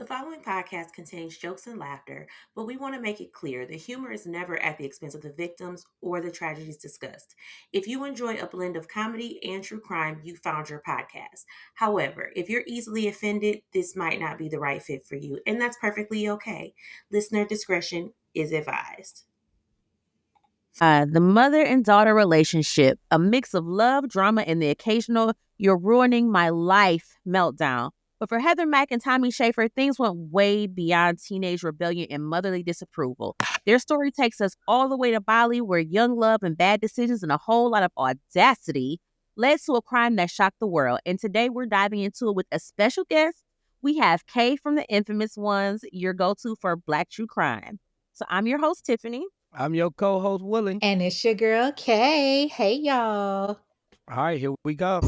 The following podcast contains jokes and laughter, but we want to make it clear that humor is never at the expense of the victims or the tragedies discussed. If you enjoy a blend of comedy and true crime, you found your podcast. However, if you're easily offended, this might not be the right fit for you, and that's perfectly okay. Listener discretion is advised. The mother and daughter relationship, a mix of love, drama, and the occasional "you're ruining my life" meltdown. But for Heather Mack and Tommy Schaefer, things went way beyond teenage rebellion and motherly disapproval. Their story takes us all the way to Bali, where young love and bad decisions and a whole lot of audacity led to a crime that shocked the world. And today we're diving into it with a special guest. We have Kay from the Infamous Ones, your go-to for Black true crime. So I'm your host, Tiffany. I'm your co-host, Willie. And it's your girl, Kay. Hey, y'all. All right, here we go.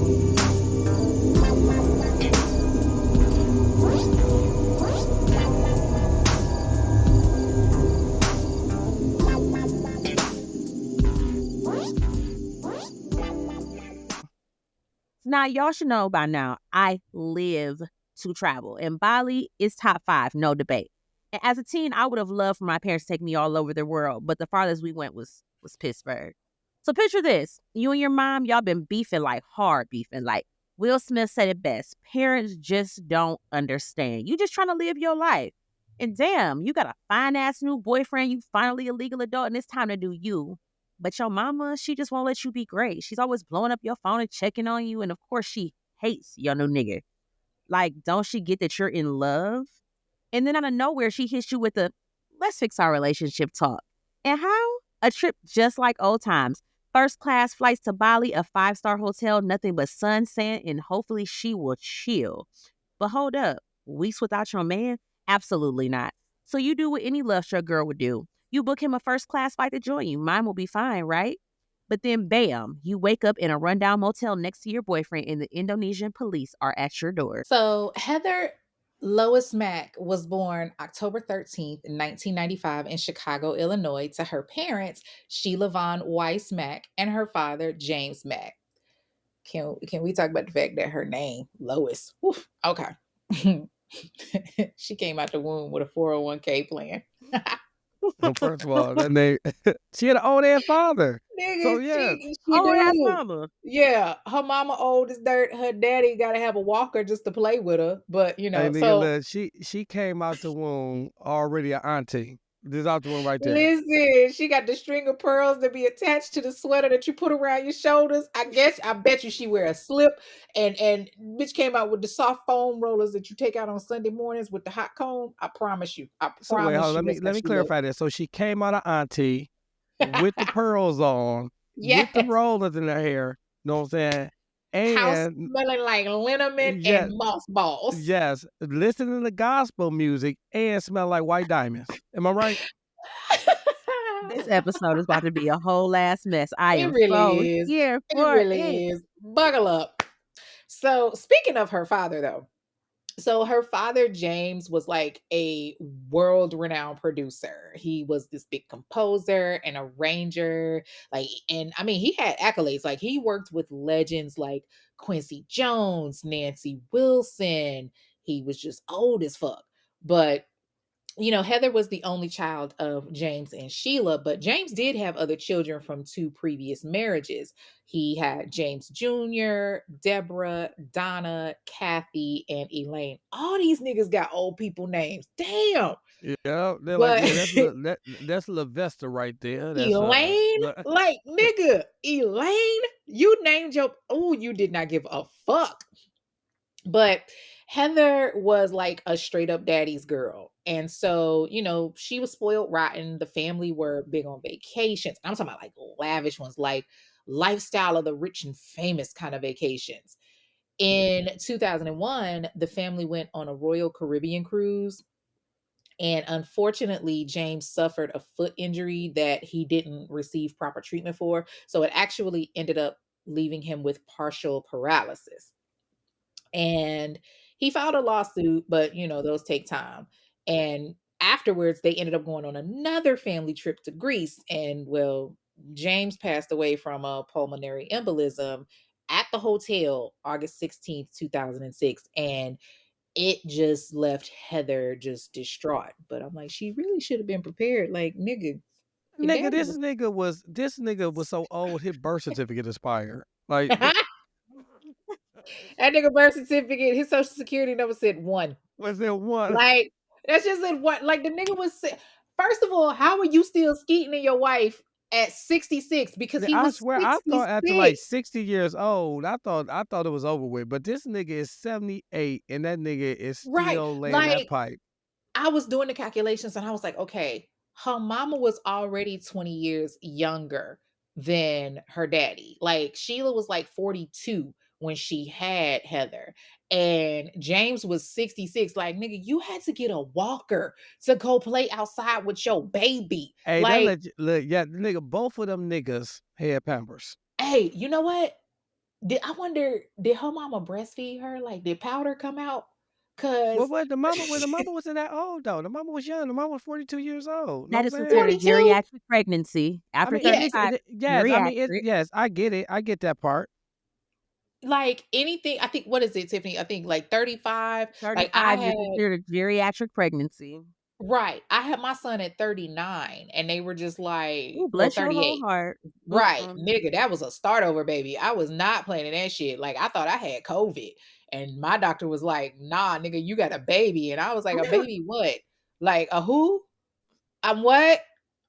Now, y'all should know by now, I live to travel, and Bali is top 5, no debate. And as a teen, I would have loved for my parents to take me all over the world, but the farthest we went was Pittsburgh. So picture this. You and your mom, y'all been beefing, like hard beefing. Like Will Smith said it best. Parents just don't understand. You just trying to live your life. And damn, you got a fine-ass new boyfriend. You finally a legal adult, and it's time to do you. But your mama, she just won't let you be great. She's always blowing up your phone and checking on you. And of course, she hates your new nigga. Like, don't she get that you're in love? And then out of nowhere, she hits you with the "let's fix our relationship" talk. And how? A trip just like old times. First class flights to Bali, a 5-star hotel, nothing but sun, sand, and hopefully she will chill. But hold up, weeks without your man? Absolutely not. So you do what any love struck girl would do. You book him a first class flight to join you. Mine will be fine, right? But then bam, you wake up in a rundown motel next to your boyfriend and the Indonesian police are at your door. So, Heather Lois Mack was born October 13th, 1995 in Chicago, Illinois, to her parents, Sheila Von Weiss Mack, and her father, James Mack. Can we talk about the fact that her name, Lois? Oof, okay. She came out the womb with a 401k plan. Well, first of all, that name, she had an old ass father. Nigga, So yeah, she Oh, that's do. mama. Yeah, her mama old as dirt. Her daddy got to have a walker just to play with her. But hey nigga, so look, she came out the womb already an auntie. This out the womb right there. listen, she got the string of pearls that be attached to the sweater that you put around your shoulders. I bet you she wear a slip, and bitch came out with the soft foam rollers that you take out on Sunday mornings with the hot comb. I promise you. So wait, hold on, That's how let me she clarify this. So she came out of auntie with the pearls on, with the Yes. rollers in her hair. Know what I'm saying? House And smelling like liniment yeah, and mothballs. yes, listening to gospel music and smell like white diamonds. Am I right? This episode is about to be a whole ass mess. I It am really so is. here It for really it. is. Buckle up. So, speaking of her father, though, so her father, James, was like a world renowned producer. He was this big composer and arranger. Like, and I mean, he had accolades. Like, he worked with legends like Quincy Jones, Nancy Wilson. He was just old as fuck. But Heather was the only child of James and Sheila, but James did have other children from 2 previous marriages. He had James Jr., Deborah, Donna, Kathy, and Elaine. All these niggas got old people names. Damn. Yeah, they're like, But yeah, that's Levester right there. That's Elaine, like nigga, Elaine, you named you did not give a fuck. But Heather was like a straight up daddy's girl. And so, she was spoiled rotten. The family were big on vacations. I'm talking about like lavish ones, like lifestyle of the rich and famous kind of vacations. In 2001, the family went on a Royal Caribbean cruise. And unfortunately, James suffered a foot injury that he didn't receive proper treatment for. So it actually ended up leaving him with partial paralysis. And he filed a lawsuit, but those take time. And afterwards, they ended up going on another family trip to Greece. And well, James passed away from a pulmonary embolism at the hotel August 16th, 2006. And it just left Heather just distraught. But I'm like, she really should have been prepared. Like, nigga, your Nigga, daddy was this nigga was so old, his birth certificate expired. Like, that nigga birth certificate, his social security number said one. was there one? Like, that's just said what? Like the nigga was first of all, how are you still skeeting in your wife at 66? Because he I was swear, I thought after like 66. 60 years old, I thought it was over with. But this nigga is 78, and that nigga is Right. still laying that Like, pipe. I was doing the calculations and I was like, okay, her mama was already 20 years younger than her daddy. Like Sheila was like 42 when she had Heather, and James was 66. Like, nigga, you had to get a walker to go play outside with your baby. Hey, that Like, let you, look, yeah, nigga, both of them niggas had Pampers. hey, you know what? I wonder, did her mama breastfeed her? Like, did powder come out? Well, Cause what the mama? Well, the mama wasn't that old though. The mama was young. The mama was 42 years old. Know That what is I'm saying? considered a 42. geriatric pregnancy. I After mean, it is. 35, Yes, I mean, geriatric. yes, I get it. I get that part. Like anything, I think what is it, Tiffany? I think like 35. Like I 35 had is considered a geriatric pregnancy. right. I had my son at 39 and they were just like, Ooh, well, bless your whole 38. heart. Right. Mm-mm. Nigga, that was a start over, baby. I was not planning that shit. Like I thought I had COVID. And my doctor was like, nah, nigga, you got a baby. And I was like, a baby what? Like a who? I'm what?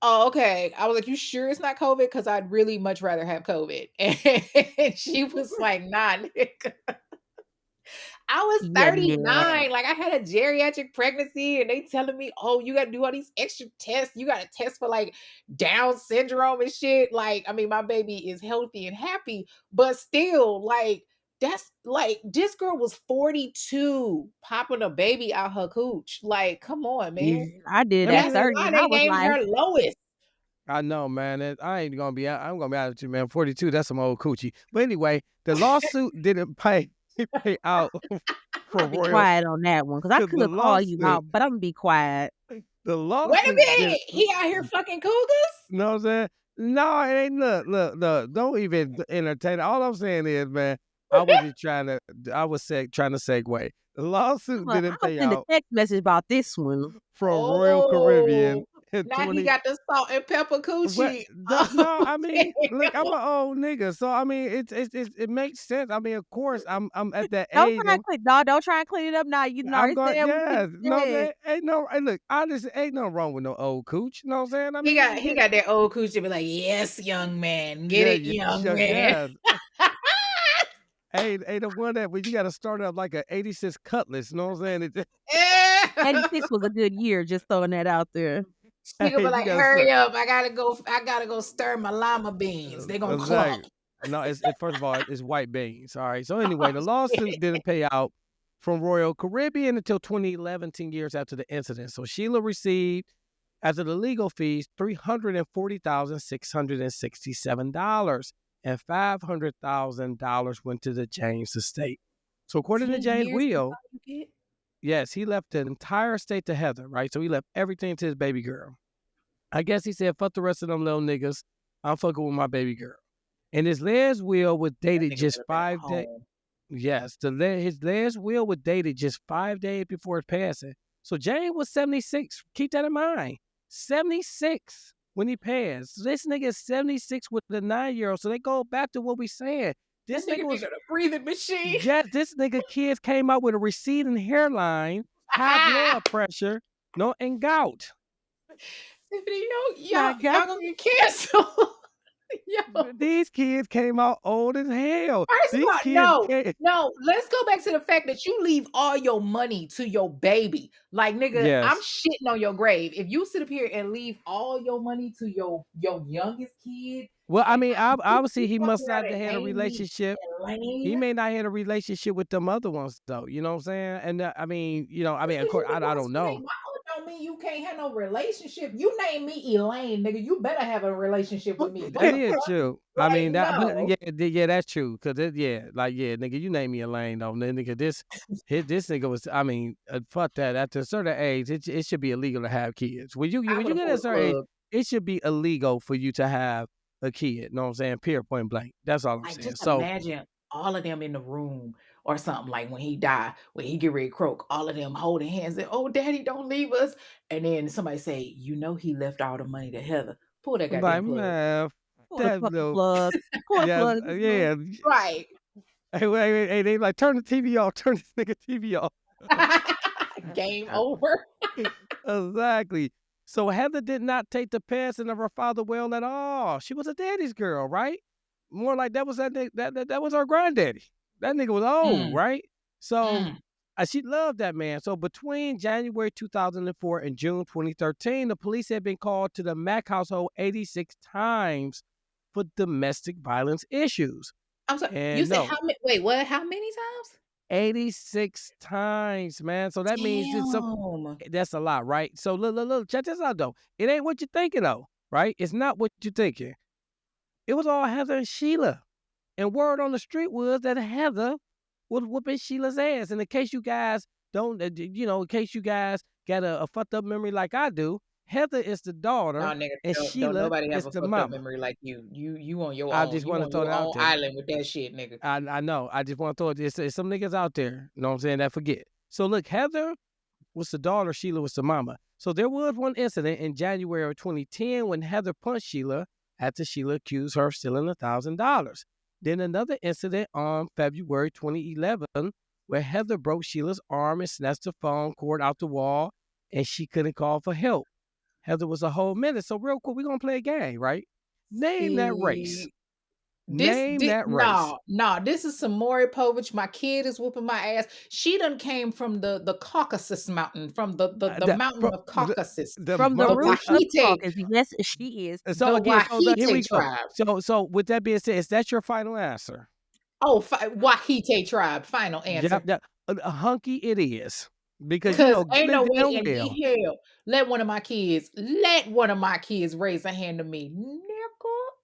Oh, okay. I was like, you sure it's not COVID? Because I'd really much rather have COVID. And she was like, nah, nigga. I was Yeah. 39. Like I had a geriatric pregnancy and they telling me, oh, you gotta do all these extra tests. You gotta test for like Down syndrome and shit. Like, I mean, my baby is healthy and happy, but still, like, that's like this girl was 42 popping a baby out her cooch. Like, come on, man. I did I at That's mean, 30 why and I they was named like, her Lois. I know, man. I ain't gonna be. I'm gonna be out with you, man. 42. That's some old coochie. But anyway, the lawsuit didn't pay out for I'm be Royal. quiet on that one because I The could have called you lawsuit. out, but I'm gonna be quiet. The Wait a lawsuit didn't. minute. He out here fucking cougars? You know what I'm saying? No, it ain't. Look. Don't even entertain it. All I'm saying is, man, I was just trying to. I was trying to segue. The lawsuit I didn't was pay send a out text message about this one. from Royal Caribbean Oh, in now he 20. got the salt and pepper What? coochie. No, Oh, I mean, look, I'm an old nigga, so I mean, it makes sense. I mean, of course, I'm at that Don't age. try and clean. No, don't try and clean it up now. You know, I'm already going. said what Yeah, you no, said. there ain't no. Hey, look, honestly, ain't nothing wrong with no old cooch. You know what I'm saying? I mean, he got that old coochie be like, yes, young man. Get yeah, it, yeah, young man. yeah. Hey, the one that when you got to start up like a 86 Cutlass. You know what I'm saying? Yeah. 86 was a good year, just throwing that out there. She gonna Hey, be you like, got to start. hurry up. I gotta go stir my lima beans. They gonna cluck. Exactly. No, first of all, it's white beans. All right. So anyway, the lawsuit didn't pay out from Royal Caribbean until 2011, 10 years after the incident. So Sheila received, after the legal fees, $340,667, and $500,000 went to the James estate. So according to 10 James years is Will, all you get? yes, he left the entire estate to Heather, right? So he left everything to his baby girl. I guess he said, fuck the rest of them little niggas. I'm fucking with my baby girl. And his last will was That dated nigga just better been 5 days. home. Yes, his last will was dated just 5 days before his passing. So James was 76. Keep that in mind. 76 when he passed. So this nigga is 76 with the 9-year-old. So they go back to what we saying. This That nigga nigga was, need a breathing machine. yes, this nigga kids came out with a receding hairline, high blood pressure, no, and gout. Tiffany, Not y'all gout. gonna get canceled. Yo. These kids came out old as hell. First of These all, kids came. no. Let's go back to the fact that you leave all your money to your baby. Like, nigga, I'm Yes. shitting on your grave. If you sit up here and leave all your money to your youngest kid, Well, I and mean, obviously you he fuck must around not have and had a name me relationship. He Elaine, may not have a relationship with them other ones though. You know what I'm saying? And I mean, just of because course, you I divorced don't from know. their mama don't mean you can't have no relationship. You name me Elaine, nigga. You better have a relationship with me. What That the is fuck? true. I Like, mean that, but no. yeah, that's true. Cause yeah, nigga, you name me a lane though, nigga. This nigga was. I mean, fuck that. At a certain age, it should be illegal to have kids. I When would you have get at a pulled a certain age, plug. it should be illegal for you to have a kid. Know what I'm saying? Period, point blank. That's all I'm Like, saying. just So imagine all of them in the room or something, like when he die, when he get ready to croak, all of them holding hands and, oh, daddy, don't leave us. And then somebody say, he left all the money to Heather. Pull that I'm like, goddamn plug. man, Pull the that fucking little, plug. Pull the yes, plug. yeah. Right. Hey, they like, turn the TV off, turn this nigga TV off. Game over. Exactly. So Heather did not take the passing of her father well at all. She was a daddy's girl, right? More like that was that was her granddaddy. That nigga was old, Mm, right? So mm. she loved that man. So between January 2004 and June 2013, the police had been called to the Mack household 86 times for domestic violence issues. I'm sorry. You And said no, how many? Wait, what? How many times? 86 times, man. So that means it's some Damn. that's a lot, right? So look, check this out though. It ain't what you're thinking though, right? It's not what you're thinking. It was all Heather and Sheila. And word on the street was that Heather was whooping Sheila's ass. And in case you guys don't, in case you guys got a fucked up memory like I do, Heather is the No, daughter nigga, and don't Sheila nobody have is a the fucked up mama. memory like you. You on your I own. just You want to on throw your that out own there. island with that shit, nigga. I know. I just want to throw it. It's some niggas out there, you know what I'm saying, that forget. So look, Heather was the daughter, Sheila was the mama. So there was one incident in January of 2010 when Heather punched Sheila after Sheila accused her of stealing $1,000. Then another incident on February 2011 where Heather broke Sheila's arm and snatched the phone cord out the wall and she couldn't call for help. Heather was a whole minute. So real quick, we're going to play a game, right? Name that race. See, Name that race. no, this is some Maury Povich. My kid is whooping my ass. She done came from the Caucasus mountain, from the mountain of Caucasus, The From the the mountain roots of of Wahite, Caucasus. Yes, she is. so the again, so here we Wahite go. tribe. So with that being said, is that your final answer? Oh, Wahite tribe. Final Yep, answer. yep. A hunky it is. Because you Because know ain't good no and way damn in well. the hell let one of my kids raise a hand to me. Nigga,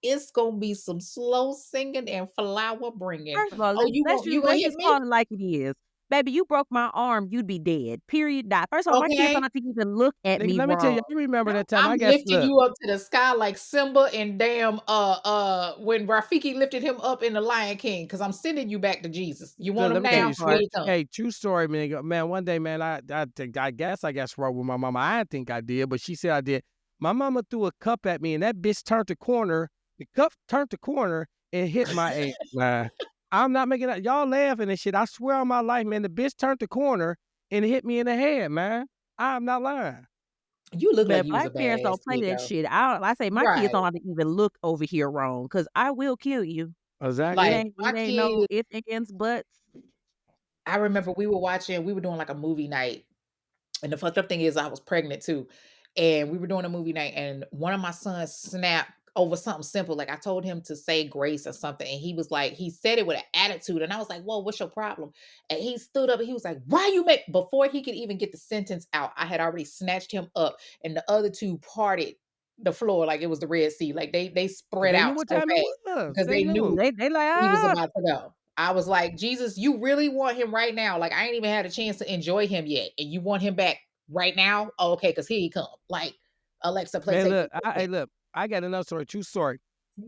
it's gonna be some slow singing and flower bringing. First of all, Oh, you gonna let's hit just me? call it like it is. Baby, you broke my arm, you'd be dead. Period. Die. First of all, my kids don't Okay. have to even look at Nigga, me let me tell you, wrong. I remember that time. I'm I guess lifting look, you up to the sky like Simba and damn when Rafiki lifted him up in the Lion King, because I'm sending you back to Jesus. You want him let me tell That now? you, Here part. you come. hey, true story, man. Man, one day, man, I guess I got wrong with my mama. I didn't think I did, but she said I did. My mama threw a cup at me, and that bitch turned the corner. The cup turned the corner and hit my ass. Man, I'm not making that. Y'all laughing and shit. I swear on my life, man, the bitch turned the corner and hit me in the head, man. I'm not lying. You look like But you was a black parents badass don't play kid that though. shit. I say my kids Right. don't have to even look over here wrong, because I will kill you. It Exactly. Like ain't my it ain't no kid, ifs, ands, buts. I remember we were doing like a movie night. And the fucked up thing is I was pregnant too. And we were doing a movie night and one of my sons snapped over something simple. Like I told him to say grace or something. And he was like, he said it with an attitude. And I was like, whoa, what's your problem? And he stood up and he was like, why you make, before he could even get the sentence out, I had already snatched him up and the other two parted the floor like it was the Red Sea. Like they spread They knew out what so time it fast was. because They they knew. knew They like, he was ah. about to go. I was like, Jesus, you really want him right now? Like, I ain't even had a chance to enjoy him yet. And you want him back right now? Oh, okay, because here he come. Like, Alexa, play Man, take. look, I got another story, true story.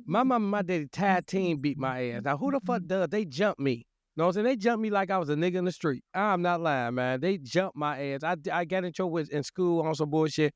My mama and my daddy tag team beat my ass. Now, who the fuck does? They jumped me. Know what I'm saying? They jumped me like I was a nigga in the street. I'm not lying, man. They jumped my ass. I got in trouble in school on some bullshit.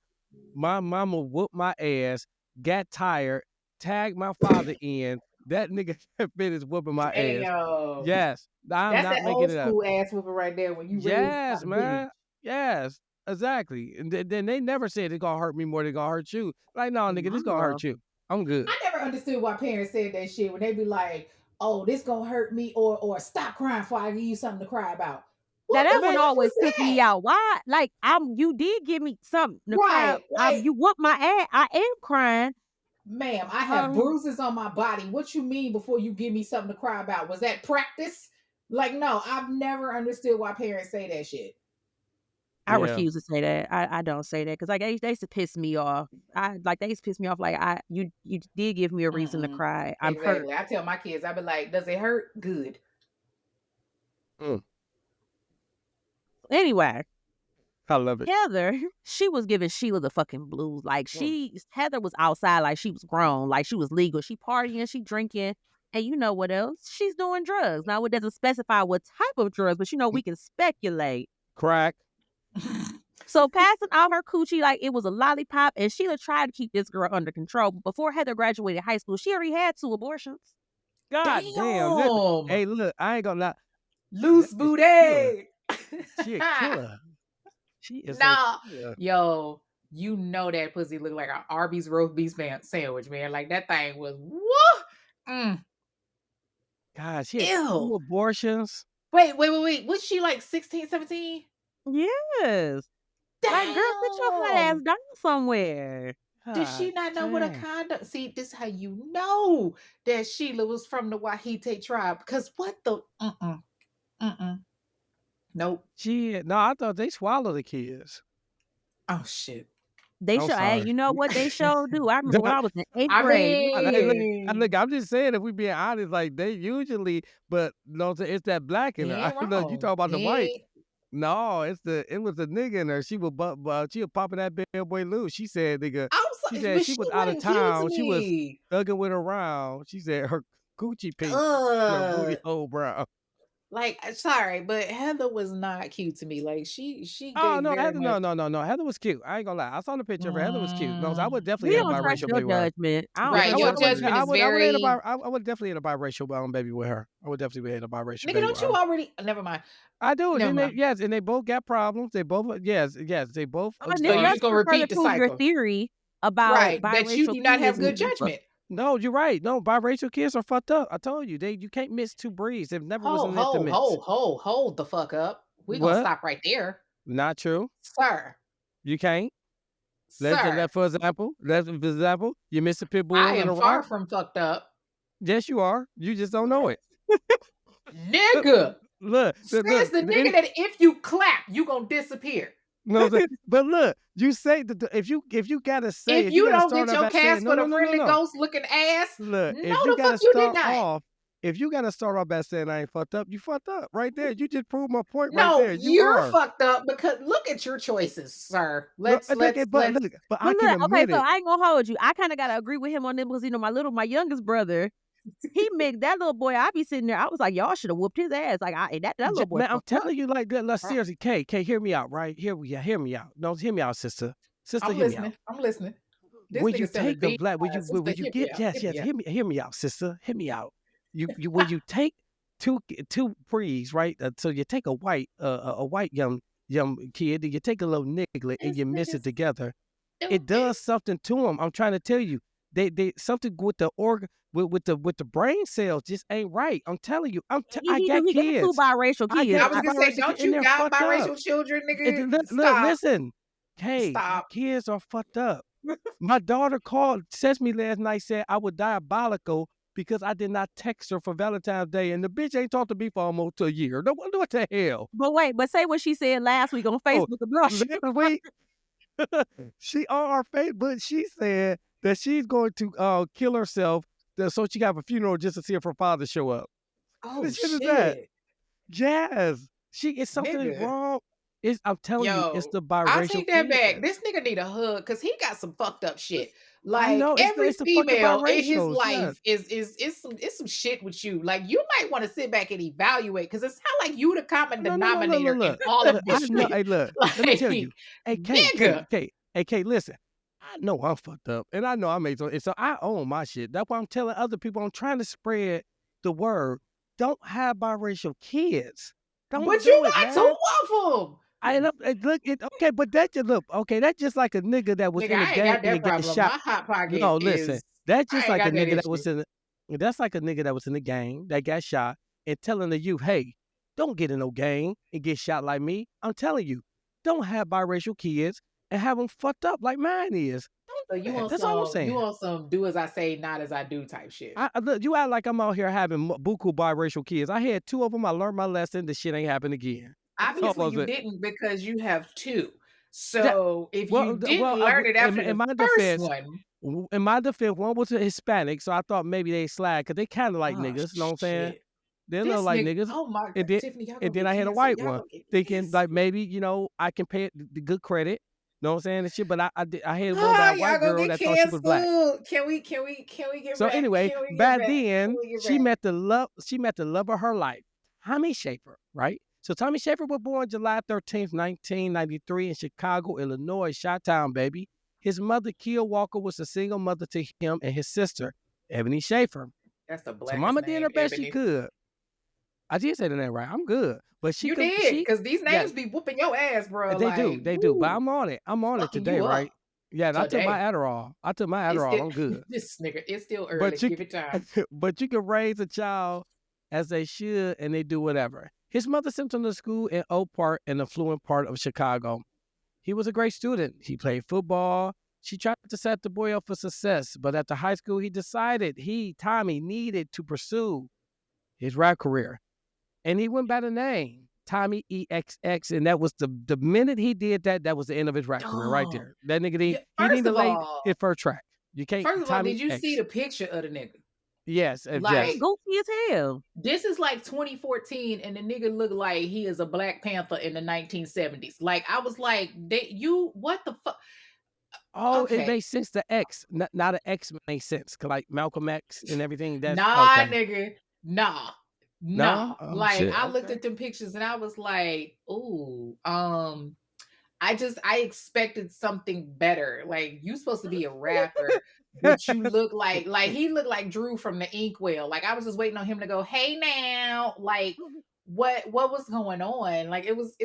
My mama whooped my ass, got tired, tagged my father in. That nigga finished whooping my Hey, ass. yo. Yes, I'm That's not that making old it up. school ass whooping right there when you raised by Yes, the village. man. Yes, exactly. And then they never said it's gonna hurt me more than gonna hurt you. Like, no, nigga, this gonna Mama. hurt you. I'm good. I never understood why parents said that shit when they be like, oh, this gonna hurt me, or stop crying before I give you something to cry about. Now What that the one Man, fuck always is took that? me out. Why? Like you did give me something to cry. Right, like, You whooped my ass. I am crying. ma'am, I have Um, bruises on my body. What you mean before you give me something to cry about? Was that practice? Like, no, I've never understood why parents say that shit. I yeah. refuse to say that. I don't say that because like they used to piss me off. They used to piss me off. Like you did give me a reason to Mm-mm. cry. I'm hurt. Exactly. I tell my kids, I be like, does it hurt? Good. Mm, Anyway, I love it. Heather, she was giving Sheila the fucking blues. Like Mm. Heather was outside like she was grown, like she was legal. She partying, she drinking. And you know what else? She's doing drugs. Now, it doesn't specify what type of drugs, but we can speculate. Crack. So passing out her coochie like it was a lollipop, and Sheila tried to keep this girl under control. But before Heather graduated high school, she already had 2 abortions. God damn. Damn. Hey, look, I ain't gonna lie. Loose That is killer. booty. She a killer. She is Nah. a killer. Yo, you know that pussy looked like an Arby's roast beef sandwich, man. Like that thing was woo. God, she had 2 Ew. abortions. Wait. Was she like 16, 17? Yes. Like, girl, sit your hot ass Damn. down somewhere. Did she not know what a dang. condom? See, this is how you know that Sheila was from the Wahite tribe. Because what the nope. No, I thought they swallowed the kids. Oh shit. They I'm show. Hey, sorry. you know what they sure do? I remember when I was in 8th I grade. mean, Look, I'm just saying, if we being honest, like they usually, but no, it's that black in you her. ain't Look, you wrong. talk about the You white. ain't- No, it was the nigga in her. She was popping that bad boy loose. She said, nigga, I'm she sorry, said but she she was out of wasn't cute to town. She was me. thugging with around. She said her coochie pink, her booty Ugh. hole brown. Like, sorry, but Heather was not cute to me. Like, she Oh gave no, very Heather, much. no. Heather was cute. I ain't gonna lie. I saw the picture of her. Heather was cute. No, so I would definitely We hit a don't trust biracial your baby with her. judgment. I don't Right, trust your your judgment is I very. would definitely hit a biracial baby with her. I would definitely hit a biracial Nigga, baby don't with you her. already? Never mind. I do. Never mind. Yes, and they both got problems. They both, yes, they both. And So this you does just gonna further repeat the prove your cycle, theory about right? That you biracial do not kids. have good judgment. No, you're right. No, biracial kids are fucked up. I told you, you can't mix 2 breeds. There never was meant to mix. Hold the fuck up. We gonna What? stop right there, Not true. sir. You can't. Sir, For example, you miss a pit bull I and am a far rock. from fucked up, Yes, you are. You just don't know it. nigga. Look, Says the nigga that if you clap, you gonna disappear. no, but look, you say that if you gotta say, If you gotta don't start get off your by saying, cast for the friendly ghost looking ass, Look, no, if you the gotta fuck you did start not. off, if you gotta start off by saying I ain't fucked up, you fucked up right there. You just proved my point right No, there. You you're are. fucked up because look at your choices, sir. But Let's. I But can look, okay, admit so it. I ain't gonna hold you. I kind of gotta agree with him on this because my youngest brother, he made that little boy. I be sitting there. I was like, y'all should have whooped his ass. Like that little boy. Man, I'm fucked up. telling you, like, seriously, Kay, hear me out, right? Hear me out. No, hear me out, sister. Sister, I'm hear me out. listening. I'm listening. This When nigga you selling take a beans. black, when you get, yes, hear me out, sister. Hear me out. When you take two prees, right? So you take a white young kid, and you take a little niglet and This you mix nigga's it together. It stupid. does something to them. I'm trying to tell you, they something with the organ, with the brain cells just ain't right. I'm telling you, I got He got 2 kids. biracial I kids. got I was gonna say, don't you got biracial children, nigga? Look, Stop. listen. Hey, Stop. kids are fucked up. My daughter texted me last night, said I was diabolical because I did not text her for Valentine's Day, and the bitch ain't talked to me for almost a year. No, what the hell? But say what she said last week on Facebook and blush. Last week, she on our Facebook, she said that she's going to kill herself so she can have a funeral just to see if her father show up. Oh What shit shit! is that? Jazz, it's something Nigga. wrong. I'm telling you, it's the biracial. I'll take that back. kids. This nigga need a hug because he got some fucked up shit. I Like know, every it's the fucking female in his biracials, life is some shit with you. Like you might want to sit back and evaluate because it sounds like you the common denominator in all of this shit. Hey, look, let me tell you. Hey, Kay, listen. I know I'm fucked up, and I know I made so I own my shit. That's why I'm telling other people. I'm trying to spread the word. Don't have biracial kids. Don't But do you it, got man. 2 of them. Okay, but that's just like a nigga that was Nigga, in the I ain't gang got that and got problem. shot. My hot pocket No, listen, is. that's I just ain't like a got that nigga that was issue. that's like a nigga that was in the gang that got shot and telling the youth, hey, don't get in no gang and get shot like me. I'm telling you, don't have biracial kids and have them fucked up like mine is. So you want That's all I'm some? saying. You want some? Do as I say, not as I do type shit. Look, you act like I'm out here having buku biracial kids. I had 2 of them. I learned my lesson. The shit ain't happen again. Obviously, you didn't because you have 2. So if you didn't learn it after the first one, in my defense, one was a Hispanic, so I thought maybe they slide because they kind of like oh, niggas. You know what I'm saying? shit. They look like niggas. Oh my And God, then, Tiffany, y'all and gonna then get I had a canceled. white Y'all one, gonna get thinking like canceled. maybe I can pay it the good credit. know what I'm saying? And shit, but I had one bad Y'all white gonna girl get that thought she was black. canceled. Can we get So back? anyway, Can we get by back? Can then we get she back? met the love. She met the love of her life, Tommy Schaefer, right? So Tommy Schaefer was born July 13th, 1993 in Chicago, Illinois, Chi-Town, baby. His mother, Kia Walker, was a single mother to him and his sister, Ebony Schaefer. That's the So blackest mama did name, her best she Ebony. could. I did say the name right. I'm good. But You did, because these yeah, names be whooping your ass, bro. they do, Like, they do. But woo, I'm on it. I'm on it fucking today, you up right? Yeah, and I took my today. Adderall. It's still I'm good. this nigga. It's still early. But you Give it time. but you can raise a child as they should and they do whatever. His mother sent him to school in Oak Park, an affluent part of Chicago. He was a great student. He played football. She tried to set the boy up for success, but after high school, he decided Tommy, needed to pursue his rap career. And he went by the name Tommy EXX, and that was the minute he did that, that was the end of his rap career right Oh, there. That nigga yeah. he didn't even lay his first track. You can't First of all, Tommy did you see X. the picture of the nigga? Yes, He Like, goofy as hell. this is like 2014, and the nigga look like he is a Black Panther in the 1970s. Like, I was like, what the fuck? Oh, it Okay. makes sense. The X, not an X makes sense. 'Cause like Malcolm X and everything. That's Nah, okay. nigga. Nah. No, oh Like, shit. I looked Okay. at them pictures and I was like, ooh, I expected something better. Like, you supposed to be a rapper, but you look like he looked like Drew from the Inkwell. Like, I was just waiting on him to go, hey now. Like, what was going on? Like, it was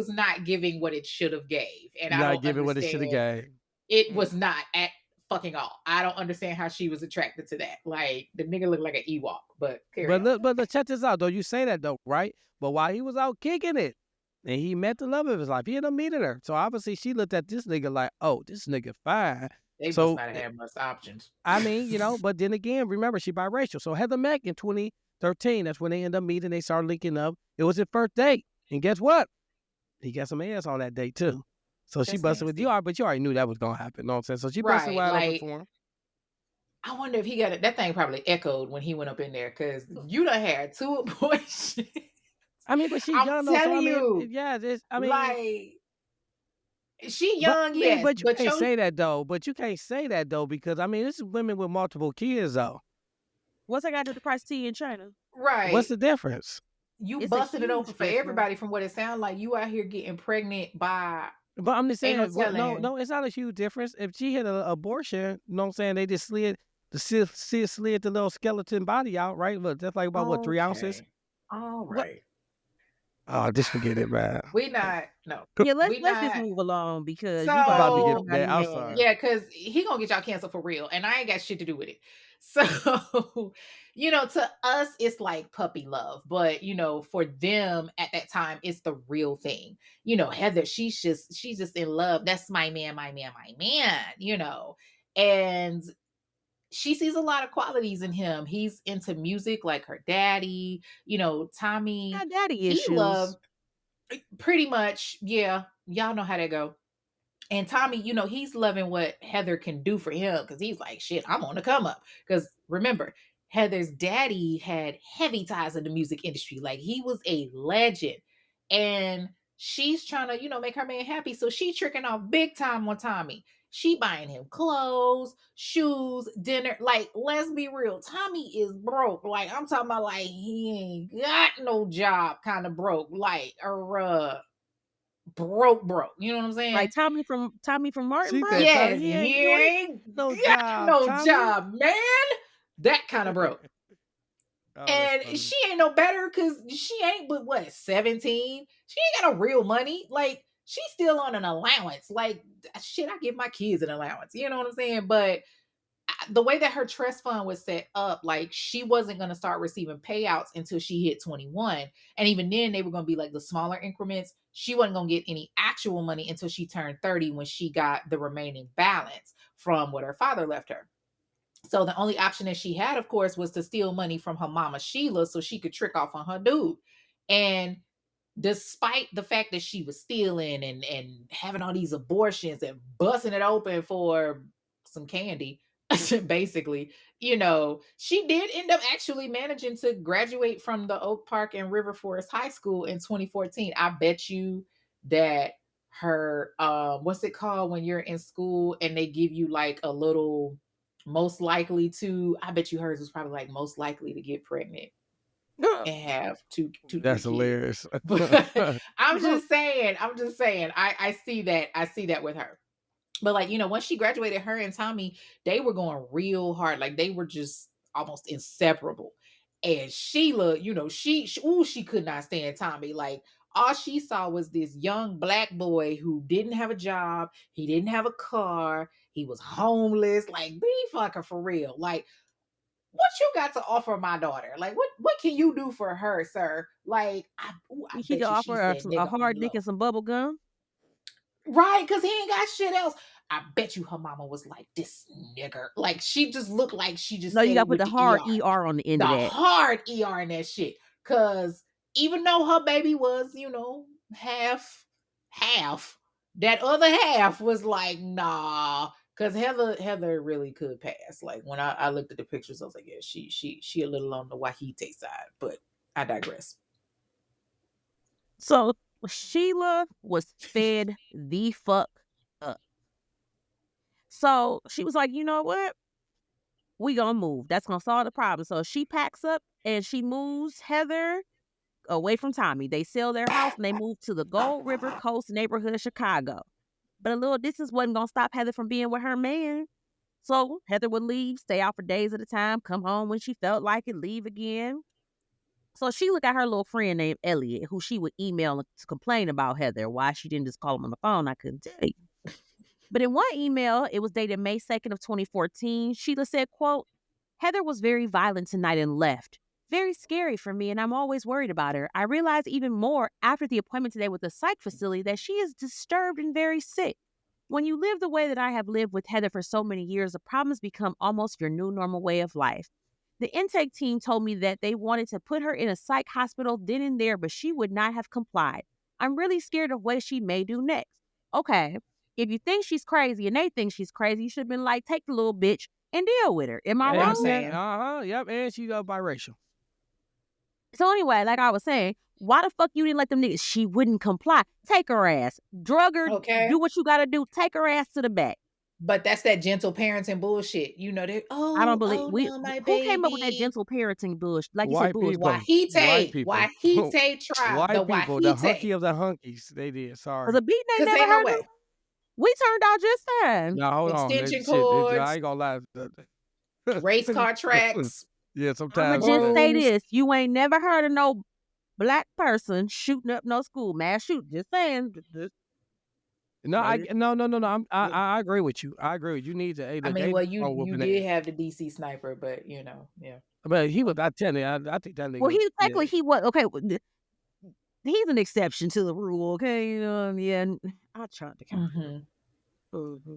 not giving what it should have gave. And I Not don't giving what it should have understand. gave. It was not at fucking all. I don't understand how she was attracted to that. Like, the nigga looked like an Ewok, but carry But on. look, check this out though. You say that though, right? But while he was out kicking it, and he met the love of his life, he ended up meeting her. So obviously she looked at this nigga like, oh, this nigga fine. They must So not have had much options. I mean, but then again, remember she biracial. So Heather Mack in 2013, that's when they ended up meeting. They started linking up. It was his first date, and guess what? He got some ass on that date too. So she That's busted with you, nasty. but you already knew that was gonna happen. Know what I'm saying? So she busted Right. wide open Like, for him. I wonder if he got it. That thing probably echoed when he went up in there, because you done had two abortions. I mean, but she I'm young though, so I telling mean, you, yeah, I mean, like, she but young, I mean, yes, but you but can't say that though. But you can't say that though because I mean, this is women with multiple kids though. What's that got to do with the price of tea in China? right. What's the difference? You It's a busted it open huge for difference. everybody from what it sounds like. You out here getting pregnant by But I'm just saying, ain't no telling. no, it's not a huge difference. If she had an abortion, you know what I'm saying? They just slid the little skeleton body out, right? Look, that's like about what 3 ounces. Okay. All What? right. Oh, just forget it, man. We not no. Yeah, let's We just not. move along because you I'm about to about to get So that. I'm mad. sorry. yeah, because he gonna get y'all canceled for real, and I ain't got shit to do with it. So, to us, it's like puppy love, but for them at that time, it's the real thing. Heather, she's just in love. That's my man, my man, my man. And she sees a lot of qualities in him. He's into music like her daddy. Tommy, Got daddy he issues. loved pretty much. Yeah, y'all know how that go. And Tommy, he's loving what Heather can do for him, because he's like, shit, I'm on the come up. Because remember, Heather's daddy had heavy ties in the music industry. Like, he was a legend. And she's trying to, make her man happy. So she tricking off big time on Tommy. She buying him clothes, shoes, dinner. Like, let's be real. Tommy is broke. Like, I'm talking about, like, he ain't got no job kind of broke. Like, broke. You know what I'm saying? Like Tommy from Martin, She bro. said, Yes, Tommy, he you ain't no got job, no Tommy. job, man. That kind of broke. Oh, that's And funny. she ain't no better, because she ain't but what, 17? She ain't got no real money. Like, she's still on an allowance. Like, shit, I give my kids an allowance. You know what I'm saying? But the way that her trust fund was set up, like, she wasn't going to start receiving payouts until she hit 21. And even then, they were going to be like the smaller increments. She wasn't going to get any actual money until she turned 30, when she got the remaining balance from what her father left her. So the only option that she had, of course, was to steal money from her mama Sheila so she could trick off on her dude. And despite the fact that she was stealing and having all these abortions and busting it open for some candy, basically, she did end up actually managing to graduate from the Oak Park and River Forest High School in 2014. I bet you that her what's it called when you're in school and they give you like a little most likely to, I bet you hers was probably like most likely to get pregnant and have two three That's kids. hilarious. But I'm just saying, I see that with her. But like, once she graduated, her and Tommy, they were going real hard. Like they were just almost inseparable. And Sheila, she could not stand Tommy. Like all she saw was this young black boy who didn't have a job, he didn't have a car, he was homeless. Like, be fucking for real. Like, what you got to offer my daughter? Like, what can you do for her, sir? Like, I She could bet you she offer her said a nigga on hard the dick and low. some bubble gum. Right, because he ain't got shit else. I bet you her mama was like, this nigger. Like, she just looked like she just No, you said got it to put with the the hard ER. ER on the end The of that. hard ER in that shit. Because even though her baby was, half, that other half was like, nah. Because Heather really could pass. Like, when I looked at the pictures, I was like, yeah, she a little on the Wahite side. But I digress. So Sheila was fed the fuck up. So she was like, you know what? We gonna move. That's gonna solve the problem. So she packs up and she moves Heather away from Tommy. They sell their house and they move to the Gold River Coast neighborhood of Chicago. But a little distance wasn't gonna stop Heather from being with her man. So Heather would leave, stay out for days at a time, come home when she felt like it, leave again. So Sheila got her little friend named Elliot, who she would email to complain about Heather. Why she didn't just call him on the phone, I couldn't tell you. But in one email, it was dated May 2nd of 2014, Sheila said, quote, Heather was very violent tonight and left. Very scary for me, and I'm always worried about her. I realized even more after the appointment today with the psych facility that she is disturbed and very sick. When you live the way that I have lived with Heather for so many years, the problems become almost your new normal way of life. The intake team told me that they wanted to put her in a psych hospital then and there, but she would not have complied. I'm really scared of what she may do next. Okay, if you think she's crazy and they think she's crazy, you should have been like, take the little bitch and deal with her. Am I That's what I'm wrong? saying. Yep, and she biracial. So anyway, like I was saying, why the fuck you didn't let them niggas? She wouldn't comply. Take her ass. Drug her. Okay. Do what you got to do. Take her ass to the back. But that's that gentle parenting bullshit. They I don't believe oh no, my who came up with that baby. gentle parenting bullshit? Like you said, White bullshit. people. White people. Wahite tribe. The White people. The hunky Wahite. of the hunkies. They did. Sorry. Cause a beating ain't Because never ain't no heard of. way. We turned out just fine. No, hold on. Extension I cords, ain't gonna lie. race car tracks, Yeah, I'ma sometimes. just say brooms. this: you ain't never heard of no black person shooting up no school, mass shoot. Just saying. No, Maybe. no. I agree with you. I agree with you. You need to. Hey, I look, mean, ain't well, no wrong you whooping did ass. have the DC sniper, but yeah. But he was. I tell you, I think that nigga. Well, he yeah. technically he was okay. He's an exception to the rule. Okay, yeah. I tried to count. Mm-hmm.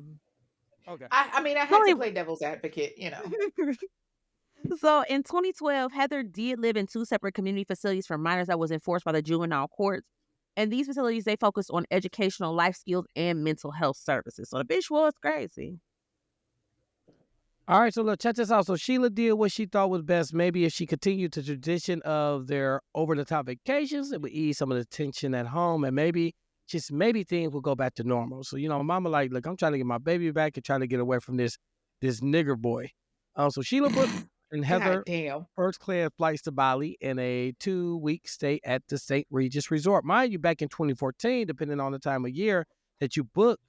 Okay. I mean, I had to play devil's advocate. So in 2012, Heather did live in 2 separate community facilities for minors that was enforced by the juvenile courts. And these facilities, they focused on educational life skills and mental health services. So the bitch was crazy. All right, so look, check this out. So Sheila did what she thought was best. Maybe if she continued the tradition of their over-the-top vacations, it would ease some of the tension at home, and maybe, just maybe, things will go back to normal. So mama like, look, I'm trying to get my baby back and trying to get away from this nigger boy. So Sheila booked and Heather God damn. first-class flights to Bali and a 2-week stay at the St. Regis Resort. Mind you, back in 2014, depending on the time of year that you book,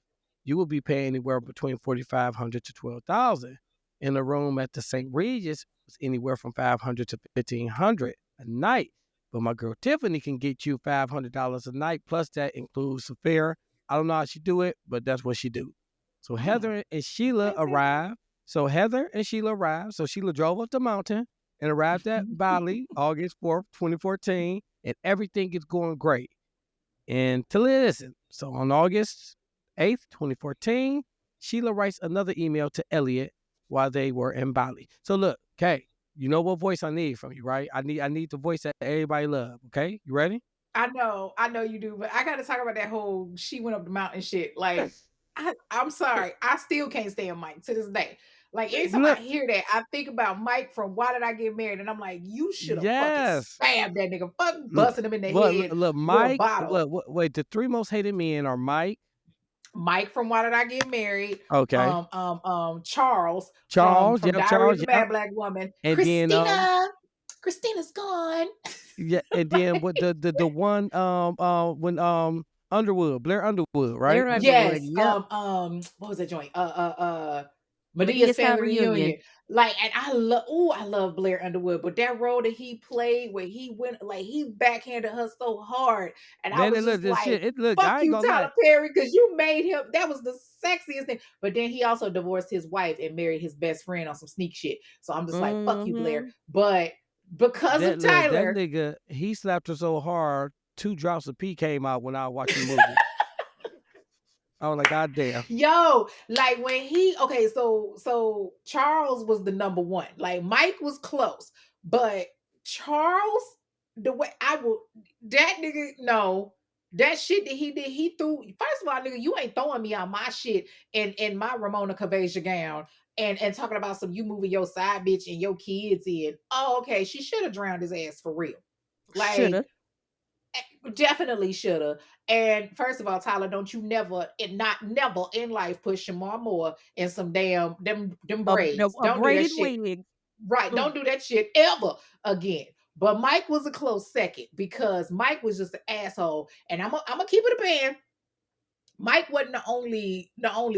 you will be paying anywhere between $4,500 to $12,000. In a room at the St. Regis was anywhere from $500 to $1,500 a night. But my girl Tiffany can get you $500 a night, plus that includes the fare. I don't know how she do it, but that's what she do. So Heather and Sheila arrived. So Sheila drove up the mountain and arrived at Bali August 4th, 2014, and everything is going great. And to listen, so on August 8th, 2014, Sheila writes another email to Elliot while they were in Bali. So look, okay, you know what voice I need from you, right? I need the voice that everybody love, okay? You ready? I know you do, but I got to talk about that whole she went up the mountain shit. Like, I'm sorry. I still can't stand Mike to this day. Like anytime I Look, hear that, I think about Mike from Why Did I Get Married? And I'm like, you should have fucking yes. stabbed that nigga, fuck Look, busting him in the look, head look, with a Mike. bottle. Wait, the three most hated men are Mike. Mike from Why Did I Get Married? Okay. Charles Charles, from yep, Diary of Charles, the yep. Bad Black Woman. And then Christina's gone. yeah, and then what the one when Blair Underwood, right? Blair Underwood. Yes. Yep. What was that joint? Medea's Medea's family family reunion. reunion. Like, and I love Blair Underwood, but that role that he played where he went like he backhanded her so hard, and I Man, it was look just this like, shit. It look. "Fuck I ain't you, gonna lie. Tyler Perry," because you made him. That was the sexiest thing. But then he also divorced his wife and married his best friend on some sneak shit. So I'm just like, "Fuck you, Blair." But because of That Tyler, nigga, he slapped her so hard, 2 drops of pee came out when I was watching the movie. I was like, God damn. yo, like when so Charles was the number one. Like Mike was close, but Charles, the way that nigga, no, that shit that he did, he threw. First of all, nigga, you ain't throwing me on my shit in my Ramona Caveja gown and talking about some you moving your side bitch and your kids in. Oh, okay, she should have drowned his ass for real. Shoulda. Like definitely should have. And first of all, Tyler, don't you never in life put Shamar Moore in some damn them braids. A Don't do that braided shit. wig. Right. Don't do that shit ever again. But Mike was a close second because Mike was just an asshole. And I'm gonna keep it a band. Mike wasn't the only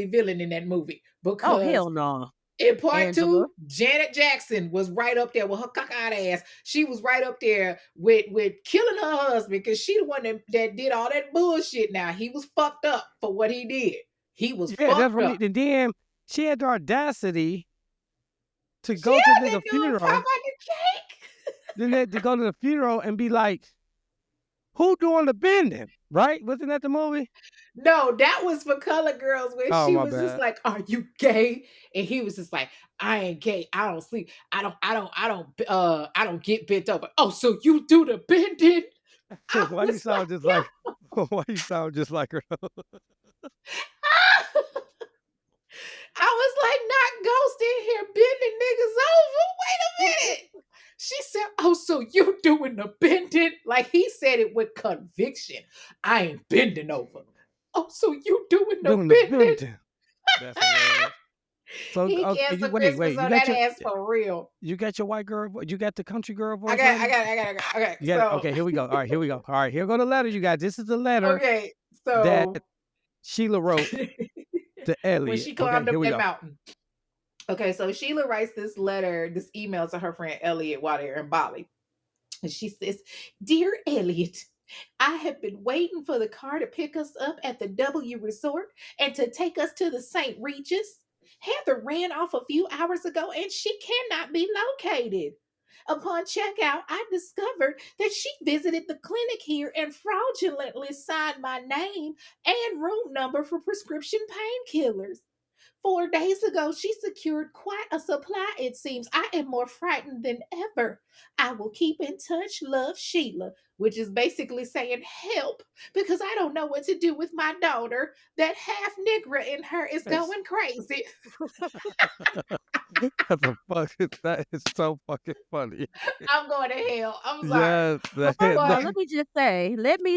villain in that movie Oh, because hell no. in part Angela. 2, Janet Jackson was right up there with her cockeyed ass. She was right up there with killing her husband because she the one that did all that bullshit. Now he was fucked up for what he did. He was Yeah, that's fucked right. up. And then she had the audacity to Yeah, go to the they nigga doing pop funeral. out the cake. Then they to go to the funeral and be like, who doing the bending? Right? Wasn't that the movie? No, that was for Color Girls where Oh, she my was just bad. like, "Are you gay?" And he was just like, "I ain't gay. I don't sleep. I don't get bent over." Oh, so you do the bending? I Why you was like, sound just like why you sound just like her? I was like, not Ghost in here bending niggas over. Wait a minute. She said, "Oh, so you doing the bending?" Like he said it with conviction. I ain't bending over. Oh, so you doing the Doing the bending? bending. That's hilarious. So He okay, canceled wait, Christmas you on got that your ass for real. you got your white girl, you got the country girl voice I ready? got. Okay, You got it. Okay, here we go. All right, here we go. All right, here go the letter you got. This is the letter okay, that so Sheila wrote to when Elliot. she Okay, climbed here up we that go. mountain. Okay, so Sheila writes this letter, this email to her friend Elliot while they're in Bali. And she says, "Dear Elliot, I have been waiting for the car to pick us up at the W Resort and to take us to the St. Regis. Heather ran off a few hours ago and she cannot be located. Upon checkout, I discovered that she visited the clinic here and fraudulently signed my name and room number for prescription painkillers. 4 days ago, she secured quite a supply, it seems. I am more frightened than ever. I will keep in touch. Love, Sheila," which is basically saying help because I don't know what to do with my daughter. That half Negra in her is going crazy. That is so fucking funny. I'm going to hell. I'm sorry. Yes, Well, first of all, But let me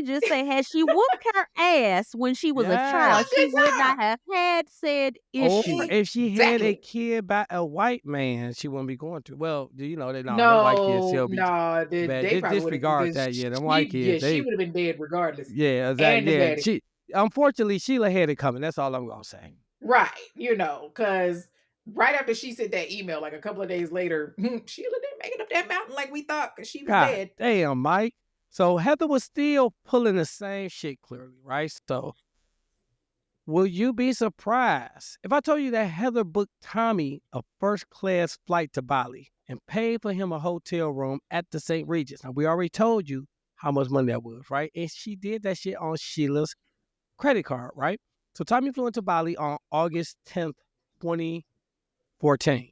just say, had she whooped her ass when she was a child, yes. a she good would job. not have had said Or issue. if she had a Exactly. kid by a white man, she wouldn't be going to. Well, do you know they no, them white kids No, still be no, bad. they probably would have Disregard because that. Yeah, them white kids. she They would have been dead regardless. yeah, And exactly. the Yeah, daddy. she unfortunately Sheila had it coming. That's all I'm gonna say. Right, because right after she sent that email, like a couple of days later, Sheila didn't make it up that mountain like we thought because she was God dead. damn, Mike. So Heather was still pulling the same shit clearly, right? So will you be surprised if I told you that Heather booked Tommy a first-class flight to Bali and paid for him a hotel room at the St. Regis? Now, we already told you how much money that was, right? And she did that shit on Sheila's credit card, right? So Tommy flew into Bali on August 10th, 2014.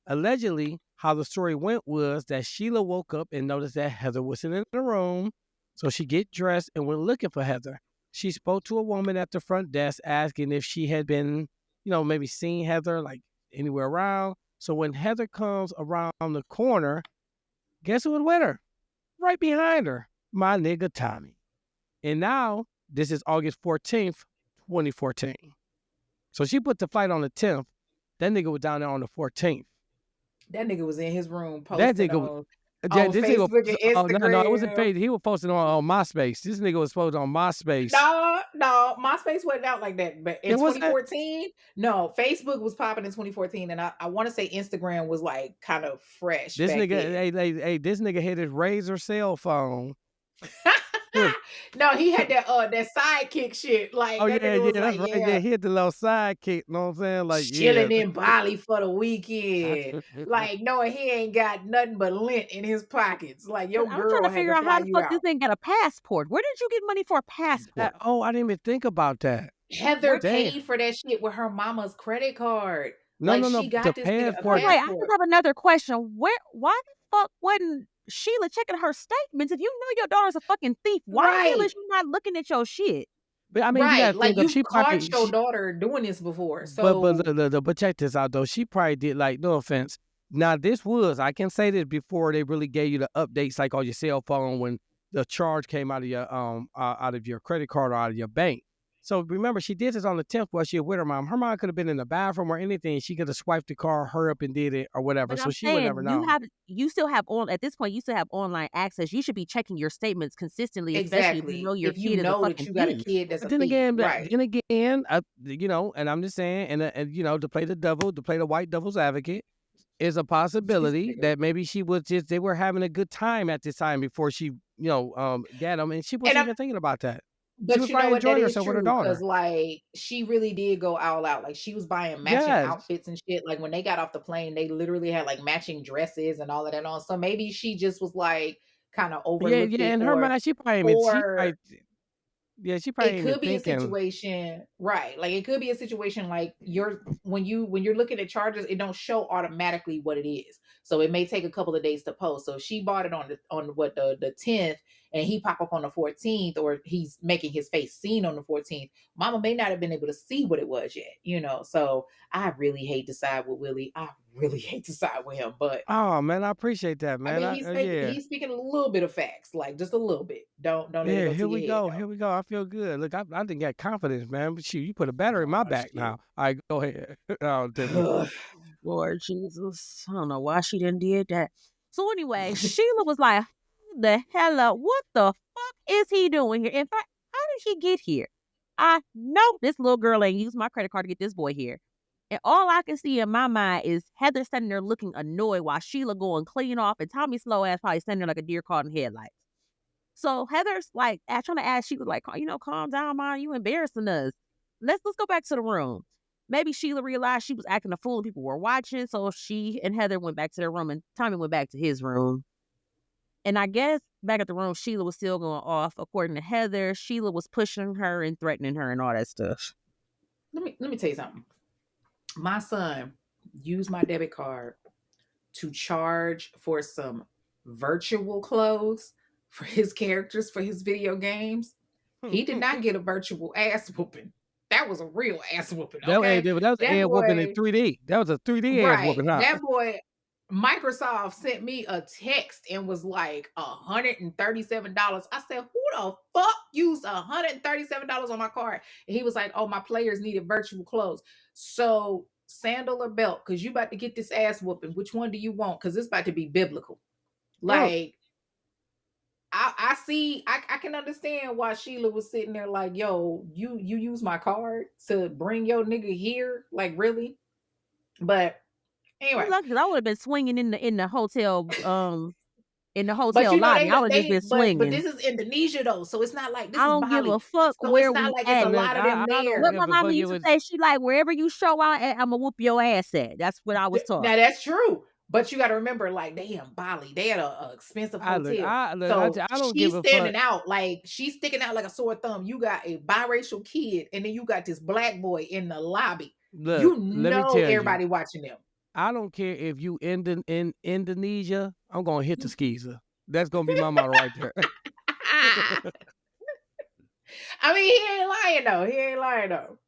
Allegedly, how the story went was that Sheila woke up and noticed that Heather was sitting in the room. So she get dressed and went looking for Heather. She spoke to a woman at the front desk asking if she had been, maybe seen Heather like anywhere around. So when Heather comes around the corner, guess who was with her? Right behind her, my nigga Tommy. And now this is August 14th, 2014. So she put the fight on the 10th. That nigga was down there on the 14th. That nigga was in his room That posting nigga, on this nigga Facebook was, and oh no, it wasn't Instagram. Facebook. He was posting on MySpace. This nigga was posting on MySpace. No, MySpace wasn't out like that. But in 2014, no, Facebook was popping in 2014, and I want to say Instagram was like kind of fresh. This back nigga, then. hey, this nigga had his Razor cell phone. No, he had that sidekick shit. Like Oh that yeah, nigga was that's like, right. Yeah, he had the little sidekick. You know what I'm saying? Like, chilling yeah. in Bali for the weekend. Like knowing he ain't got nothing but lint in his pockets. Like your I'm trying girl to had figure to out how fly the you fuck this out. thing got a passport. Where did you get money for a passport? I didn't even think about that. Heather Damn. paid for that shit with her mama's credit card. No, She got the this nigga a passport. Wait, I just have another question. Why the fuck wasn't Sheila checking her statements? If you know your daughter's a fucking thief, why the hell is she not looking at your shit? But I mean, you gotta like think of you caught your daughter doing this before. So but check this out though. She probably did, like, no offense. Now this was, I can say this, before they really gave you the updates like on your cell phone when the charge came out of your credit card or out of your bank. So remember, she did this on the 10th while she was with her mom. Her mom could have been in the bathroom or anything. She could have swiped the card, hurry up and did it or whatever. But so I'm she would never know. You still have at this point, you still have online access. You should be checking your statements consistently, especially if you know your kid is a fucking got a thief. kid that's But a then thief. again, Right. and I'm just saying, and to play the white devil's advocate, is a possibility that maybe they were having a good time at this time before she, got them, and she wasn't even thinking about that. But She was you know probably what? That enjoying is herself with her true daughter. because like she really did go all out. Like she was buying matching Yes. outfits and shit. Like when they got off the plane, they literally had like matching dresses and all of that on. So maybe she just was like kind of overlooked Yeah, it, in her mind, she probably it ain't even could be a thinking. situation, right? Like it could be a situation like when you're looking at charges, it don't show automatically what it is. So it may take a couple of days to post. So if she bought it on the 10th and he pop up on the 14th, or he's making his face seen on the 14th, mama may not have been able to see what it was yet, So I really hate to side with Willie. I really hate to side with him, but Oh man, I appreciate that, I man. mean, he's speaking a little bit of facts, like just a little bit. Don't let it go to Here your we head, go. though. Here we go. I feel good. Look, I didn't get confidence, man. But you put a battery in my back shit. now. All right, go ahead. Lord Jesus, I don't know why she didn't did that. So anyway, Sheila was like, "The hell up? What the fuck is he doing here? In fact, how did he get here? I know this little girl ain't used my credit card to get this boy here." And all I can see in my mind is Heather standing there looking annoyed while Sheila going clean off, and Tommy slow ass probably standing there like a deer caught in headlights. So Heather's like trying to ask Sheila, like, calm down, Mom, you embarrassing us. Let's go back to the room. Maybe Sheila realized she was acting a fool and people were watching, so she and Heather went back to their room and Tommy went back to his room. And I guess back at the room, Sheila was still going off. According to Heather, Sheila was pushing her and threatening her and all that stuff. Let me tell you something. My son used my debit card to charge for some virtual clothes for his characters for his video games. He did not get a virtual ass whooping. That was a real ass whooping. Okay, that was an ass whooping in 3D. That was a 3D ass whooping. Huh? That boy, Microsoft sent me a text and was like $137. I said, who the fuck used $137 on my card? And he was like, oh, my players needed virtual clothes. So sandal or belt, because you about to get this ass whooping. Which one do you want? Because it's about to be biblical. Like, I see, I can understand why Sheila was sitting there like, yo, you use my card to bring your nigga here? Like, really? But anyway, I would have been swinging in the hotel in the hotel lobby. I would have just been swinging. But this is Indonesia though, so it's not like this. I don't give a fuck so where it's not we like at. It's a lot of them there. What my mama used to say, she like, wherever you show out at, I'm gonna whoop your ass at. That's what I was taught. Now that's true. But you got to remember, like, damn, Bali, they had a expensive hotel. I don't she's give a standing fuck. out, like, she's sticking out like a sore thumb. You got a biracial kid, and then you got this black boy in the lobby. Look, everybody watching them. I don't care if you in Indonesia, I'm going to hit the skeezer. That's going to be my motto right there. I mean, he ain't lying though. He ain't lying though.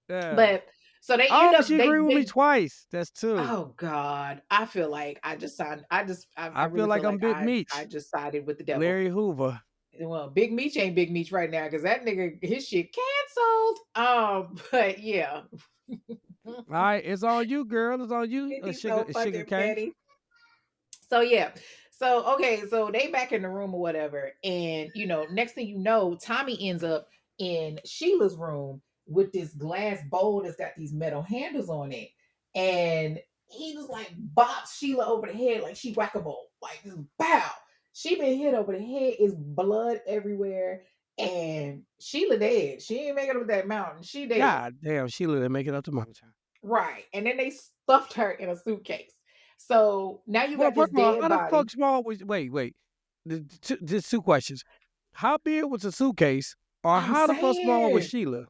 Yeah. But so they end Oh, up she agreed with me they twice. That's two. oh God. I feel like I just signed I I feel really like feel I'm like Big I Meech, just sided with the devil. Larry Hoover. Well, Big Meech ain't Big Meech right now because that nigga his shit canceled. But yeah. All right, it's on you, girl. It's on you. He's so Sugar fucking cane. petty. So yeah. So okay, so they back in the room or whatever. And next thing you know, Tommy ends up in Sheila's room with this glass bowl that's got these metal handles on it. And he just like bops Sheila over the head like she whack-a-mole. Like just bow. She been hit over the head, is blood everywhere. And Sheila dead. She ain't making it up that mountain. She dead. God damn, Sheila didn't make it up to mountain. Right. And then they stuffed her in a suitcase. So now you Well, got this first of all, dead how the body. fuck small was? Wait. Just two questions. How big was the suitcase, or I'm how the fuck small was saying, Sheila?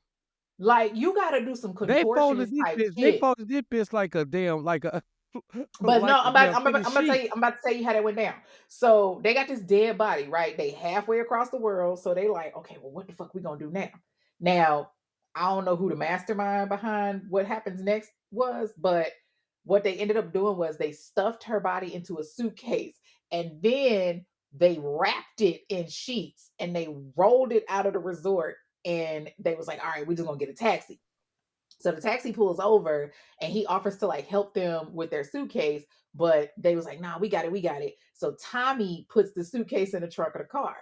like, you got to do some They folded contortionist this type bitch. They shit. folded this bitch like a damn, like a, But no, like a damn fitted I'm about to tell sheet. you, how that went down. So they got this dead body, right? They halfway across the world. So they like, okay, well, what the fuck we gonna do now? Now, I don't know who the mastermind behind what happens next was, but what they ended up doing was they stuffed her body into a suitcase and then they wrapped it in sheets and they rolled it out of the resort and they was like, all right, we just gonna get a taxi. So the taxi pulls over and he offers to like help them with their suitcase, but they was like, nah, we got it. So Tommy puts the suitcase in the trunk of the car.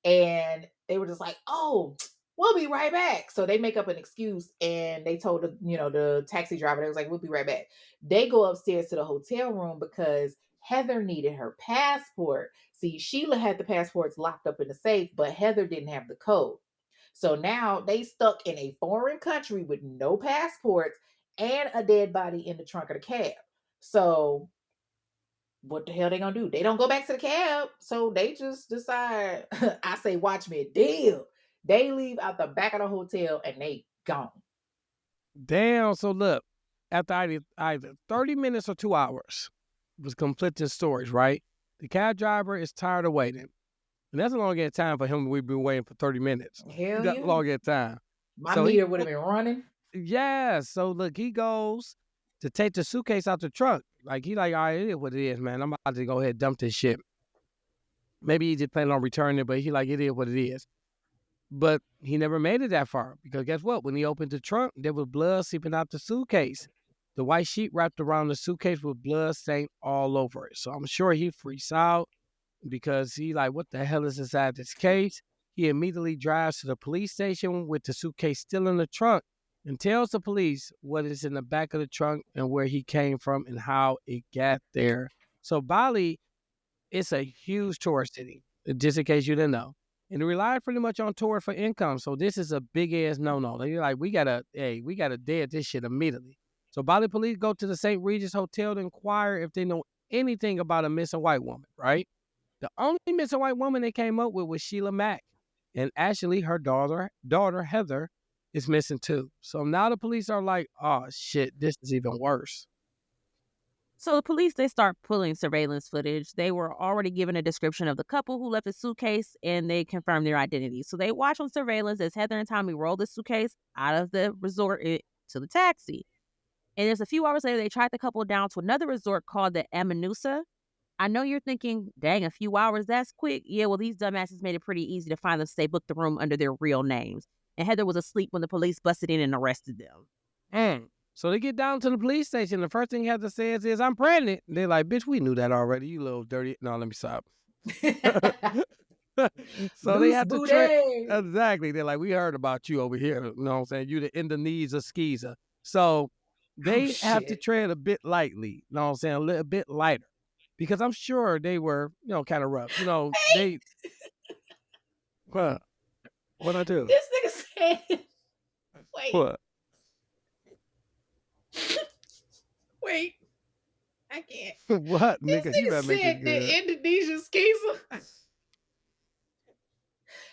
And they were just like, oh, we'll be right back. So they make up an excuse and they told the taxi driver, they was like, we'll be right back. They go upstairs to the hotel room because Heather needed her passport. See, Sheila had the passports locked up in the safe, but Heather didn't have the code. So now they stuck in a foreign country with no passports and a dead body in the trunk of the cab. So what the hell they gonna do? They don't go back to the cab. So they just decide, I say, watch me a deal. They leave out the back of the hotel and they gone. Damn. So look, after either 30 minutes or 2 hours, was conflicting stories, right? The cab driver is tired of waiting. And that's a long ass time for him. We've been waiting for 30 minutes. Hell That's a yeah. long ass time. My So meter would have been running. yeah. So look, he goes to take the suitcase out the trunk. Like he like, all right, it is what it is, man. I'm about to go ahead and dump this shit. Maybe he just planning on returning it, but he like, it is what it is. But he never made it that far because guess what? When he opened the trunk, there was blood seeping out the suitcase. The white sheet wrapped around the suitcase with blood stained all over it. So I'm sure he freaks out because he like, what the hell is inside this case? He immediately drives to the police station with the suitcase still in the trunk and tells the police what is in the back of the trunk and where he came from and how it got there. So Bali, it's a huge tourist city, just in case you didn't know. And they rely pretty much on tourists for income. So this is a big ass no-no. They're like, we gotta dead this shit immediately. So Bali police go to the St. Regis Hotel to inquire if they know anything about a missing white woman, right? The only missing white woman they came up with was Sheila Mack. And actually, her daughter Heather, is missing too. So now the police are like, oh shit, this is even worse. So the police, they start pulling surveillance footage. They were already given a description of the couple who left the suitcase, and they confirmed their identity. So they watch on surveillance as Heather and Tommy roll the suitcase out of the resort to the taxi. And there's a few hours later, they tracked the couple down to another resort called the Amanusa. I know you're thinking, dang, a few hours, that's quick. Yeah, well, these dumbasses made it pretty easy to find them. So they booked the room under their real names. And Heather was asleep when the police busted in and arrested them. So they get down to the police station. The first thing Heather says is, I'm pregnant. They're like, bitch, we knew that already. You little dirty. No, let me stop. So they have to exactly. They're like, we heard about you over here. You know what I'm saying? You the Indonesia skeezer. So they have to tread a bit lightly. You know what I'm saying? A little bit lighter. Because I'm sure they were, kind of rough. They what I do? This nigga said, wait. What? Wait. I can't. What, This nigga? You nigga better make it said good. the Indonesian skeezer.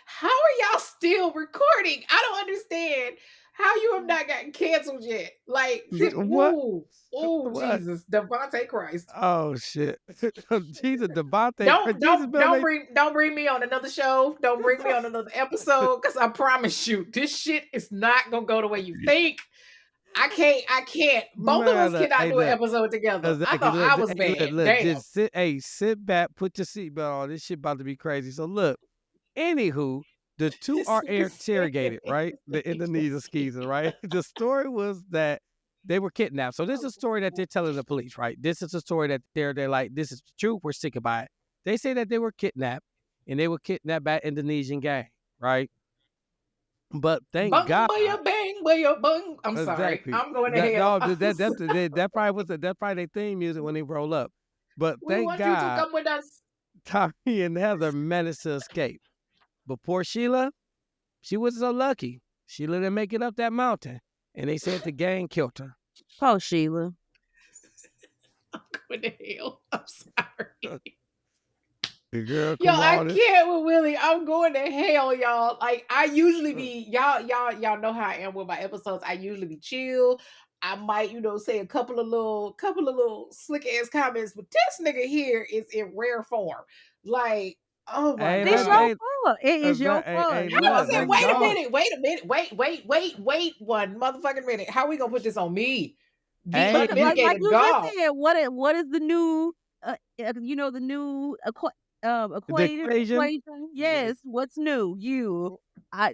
How are y'all still recording? I don't understand How you have not gotten canceled yet? Like, What? oh, What? Jesus, Devontae Christ. Oh shit! Jesus, Devontae, Don't Jesus, don't middle don't name. bring me on another show. Don't bring me on another episode because I promise you, this shit is not gonna go the way you think. I can't. Both of Man, us cannot hey, do an look, episode together. I exactly. thought Look, I was hey, bad. look, Damn. just sit back, put your seatbelt on. This shit about to be crazy. So look, anywho, the two This are nigga interrogated, right? The Indonesian said- skeezers, right? The story was that they were kidnapped. So this is a story that they're telling the police, right? This is a story that they're like, this is the truth. We're sticking by it. They say that they were kidnapped, and they were kidnapped by Indonesian gang, right? But thank Bung God. baya bang baya bung. I'm sorry. Exactly. I'm going to That hell. no, that probably was that probably their theme music when they roll up. But We thank want you to God, come with us. Tommy and Heather managed to escape. But poor Sheila, she wasn't so lucky. Sheila didn't make it up that mountain, and they said the gang killed her. Oh, Sheila. I'm going to hell. I'm sorry. The girl, Yo, come I on. can't with Willie. I'm going to hell, y'all. Like I usually be y'all know how I am with my episodes. I usually be chill. I might, say a couple of little slick ass comments, but this nigga here is in rare form. Like, oh my Hey, It's let your god. hey, fault. It is your hey, fault. I You look, said, let's own wait a it. go. minute, wait one motherfucking minute. How we gonna put this on me? The Hey, Like unmitigated you just dog. said, what is the new, the new the equation. equation? Yes, what's new? You,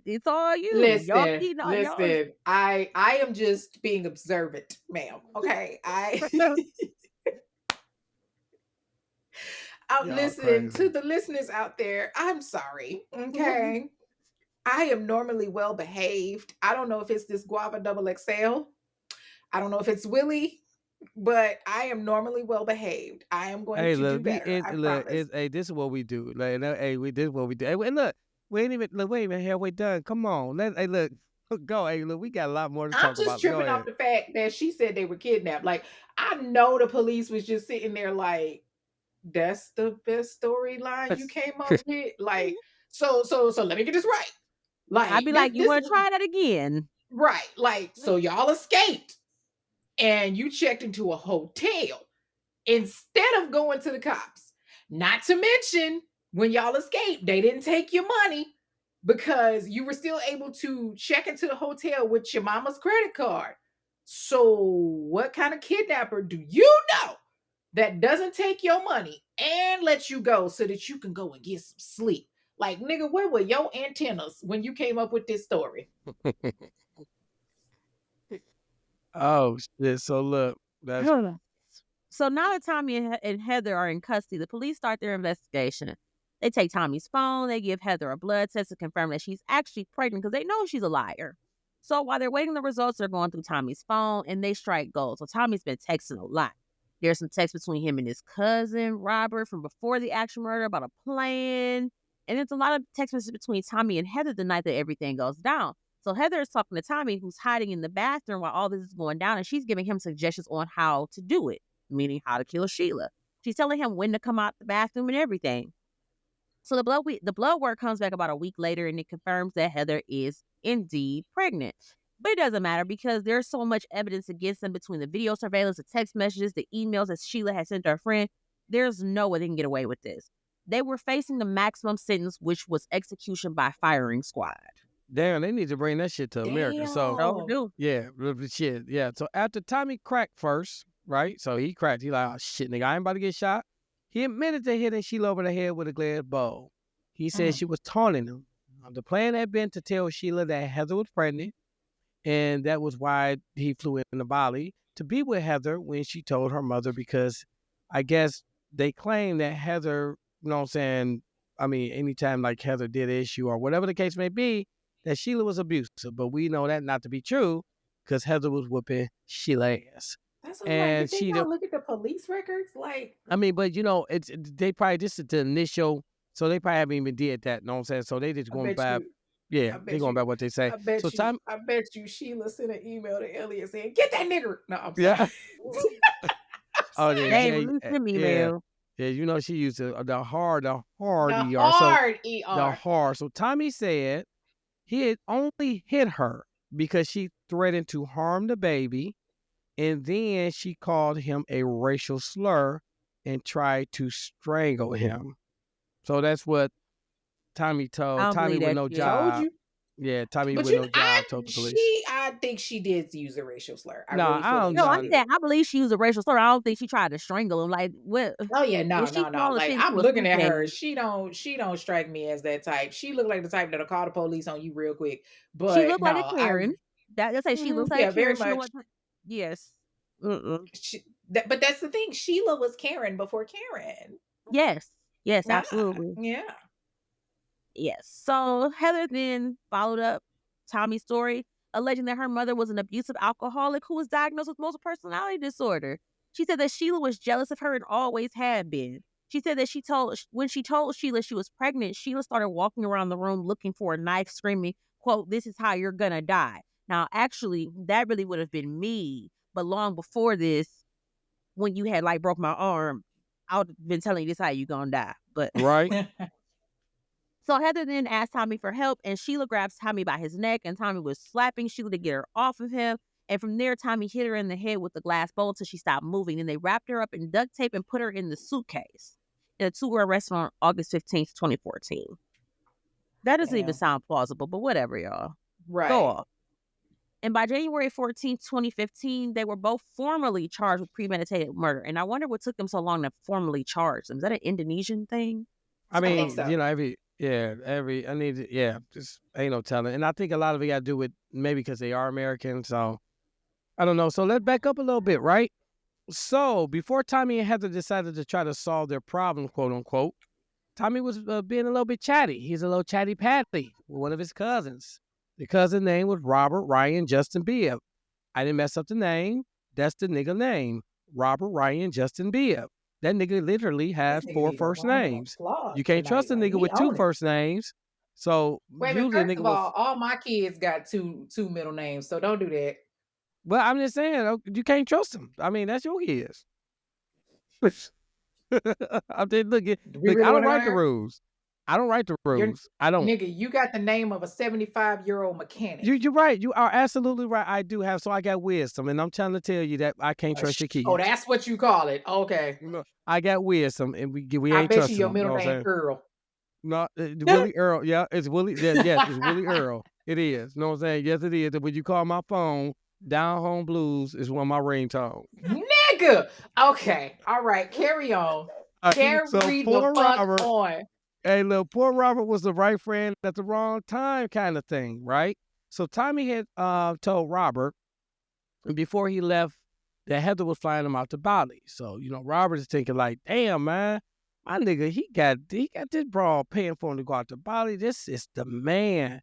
it's all you. Y'all Listen, cheating on y'all. listen. I am just being observant, ma'am. Okay. Y'all Listen to crazy. the listeners out there. I'm sorry. Okay. I am normally well behaved. I don't know if it's this guava double XL. I don't know if it's Willie, but I am normally well behaved. I am going Hey, to do look, better. I promise. hey, this is what we do. Like, hey, this is what we do. Hey, and look, we ain't even halfway done. Come on, hey, look, go. Hey, look, we got a lot more to I'm talk just about. Go tripping off ahead. the fact that she said they were kidnapped. Like, I know the police was just sitting there like, that's the best storyline you came up with. Like, so let me get this right. I'd Like be this like, you this want to try that again? right. Like, so y'all escaped and you checked into a hotel instead of going to the cops. Not to mention, when y'all escaped, they didn't take your money because you were still able to check into the hotel with your mama's credit card. So, what kind of kidnapper do you know that doesn't take your money and let you go so that you can go and get some sleep? Like, nigga, where were your antennas when you came up with this story? Oh shit! So look, that's Hold on. So now that Tommy and Heather are in custody, the police start their investigation. They take Tommy's phone. They give Heather a blood test to confirm that she's actually pregnant because they know she's a liar. So while they're waiting the results, they're going through Tommy's phone and they strike gold. So Tommy's been texting a lot. There's some text between him and his cousin, Robert, from before the actual murder about a plan. And there's a lot of text messages between Tommy and Heather the night that everything goes down. So Heather is talking to Tommy, who's hiding in the bathroom while all this is going down, and she's giving him suggestions on how to do it, meaning how to kill Sheila. She's telling him when to come out the bathroom and everything. So the blood work comes back about a week later, and it confirms that Heather is indeed pregnant. But it doesn't matter because there's so much evidence against them between the video surveillance, the text messages, the emails that Sheila had sent to her friend. There's no way they can get away with this. They were facing the maximum sentence, which was execution by firing squad. damn. They need to bring that shit to America. So No, Damn. do. yeah, shit. Yeah. So after Tommy cracked first, right? So he cracked. He like, oh shit, nigga, I ain't about to get shot. He admitted to hitting Sheila over the head with a glass bowl. He said she was taunting him. The plan had been to tell Sheila that Heather was pregnant, and that was why he flew into Bali to be with Heather when she told her mother, because I guess they claim that Heather, you know what I'm saying? I mean, anytime like Heather did issue or whatever the case may be, that Sheila was abusive. But we know that not to be true because Heather was whooping Sheila ass. That's what I'm like. And Did they not look at the police records? Like, I mean, but they probably, this is the initial, so they probably haven't even did that, you know what I'm saying? So they just I going bet back, you, yeah, I they bet going you, back what they say. So time, I bet you Sheila sent an email to Elliot saying, get that nigger. No, I'm sorry. yeah. Oh, They yeah, ain't yeah, released them yeah. email. Yeah, you know she used the hard The ER. So hard the ER. hard. So Tommy said he had only hit her because she threatened to harm the baby, and then she called him a racial slur and tried to strangle him. So that's what Tommy I told. don't Tommy believe with that no shit. Told job. you. Yeah, Tommy But with no job told the police. I think she did use a racial slur. I No, really I feel don't like No, she I'm know. saying did. I believe she used a racial slur. I don't think she tried to strangle him. Like, what? Oh yeah, no, If she no. falling Like shit I'm into a looking at her. suitcase, She don't strike me as that type. She looked like the type that'll call the police on you real quick. she But looked no, like a Karen. That's say she looks like a yeah, very Karen. She don't much. want. Yes. Mm-mm. But that's the thing. Sheila was Karen before Karen. Yes. Yes. Nah, Absolutely. yeah. Yes. So Heather then followed up Tommy's story, alleging that her mother was an abusive alcoholic who was diagnosed with multiple personality disorder. She said that Sheila was jealous of her and always had been. She said that when she told Sheila she was pregnant, Sheila started walking around the room looking for a knife, screaming, quote, "This is how you're gonna die." Now, actually, that really would have been me. But long before this, when you had like broke my arm, I would have been telling you this how you gonna die. But Right? so Heather then asked Tommy for help, and Sheila grabs Tommy by his neck, and Tommy was slapping Sheila to get her off of him. And from there, Tommy hit her in the head with the glass bowl until she stopped moving. And they wrapped her up in duct tape and put her in the suitcase. And the two were arrested on August 15th, 2014. That doesn't even Damn. sound plausible, but whatever, y'all. Go Right. off. And by January 14th, 2015, they were both formally charged with premeditated murder. And I wonder what took them so long to formally charge them. Is that an Indonesian thing? I I think mean, so. you know, just ain't no telling. And I think a lot of it got to do with maybe because they are American. So I don't know. So let's back up a little bit, right? So before Tommy and Heather decided to try to solve their problem, quote unquote, Tommy was being a little bit chatty. He's a little chatty patty with one of his cousins. The cousin name was Robert Ryan Justin Bibb. I didn't mess up the name. That's the nigga name. Robert Ryan Justin Bibb. That nigga literally This has nigga 4 need a first round of names. applause You can't tonight. trust a Like nigga he with 2 own it. first names. So Wait a minute. usually a First nigga of will. all my kids got two middle names, so don't do that. Well, I'm just saying, you can't trust them. I mean, that's your kids. I'm just, Do we look, really I don't want to go write the there? rules. I don't write the You're rules. I don't. nigga. You got the name of a 75-year-old mechanic. You're right. You are absolutely right. I do have. So I got wisdom, and I'm trying to tell you that I can't trust your Oh, kids. that's what you call it. Okay. No, I got wisdom, and we I ain't bet you trusting your them. You know middle what I'm name saying? Earl. No, Willie Earl. Yeah, it's Willie. Yes, it's Willie Earl. It is. You know what I'm saying? Yes, it is. When you call my phone, Down Home Blues is one of my ringtones. Nigga. Okay. All right. Carry on. So Carry the poor fuck Robert. on. Hey, look, poor Robert was the right friend at the wrong time, kind of thing, right? So Tommy had told Robert before he left that Heather was flying him out to Bali. So Robert is thinking like, damn man, my nigga, he got this broad paying for him to go out to Bali. This is the man.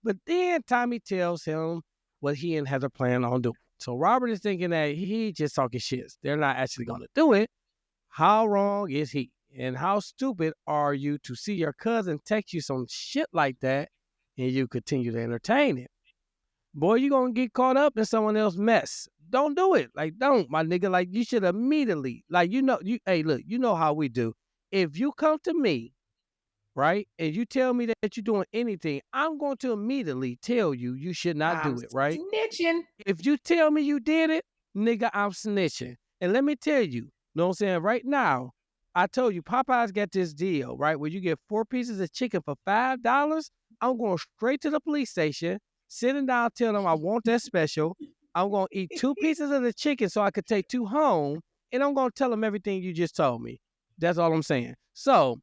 But then Tommy tells him what he and Heather plan on doing. So Robert is thinking that he just talking shit. They're not actually going to do it. How wrong is he? And how stupid are you to see your cousin text you some shit like that and you continue to entertain it? Boy, you going to get caught up in someone else's mess. Don't do it. Like, don't, my nigga. Like, you should immediately, like, hey, look, you know how we do. If you come to me, right, and you tell me that you're doing anything, I'm going to immediately tell you should not do it, right? Snitching. If you tell me you did it, nigga, I'm snitching. And let me tell you, know what I'm saying? Right now, I told you, Popeyes got this deal, right, where you get 4 pieces of chicken for $5. I'm going straight to the police station, sitting down, telling them I want that special. I'm going to eat 2 pieces of the chicken so I could take 2 home, and I'm going to tell them everything you just told me. That's all I'm saying. So,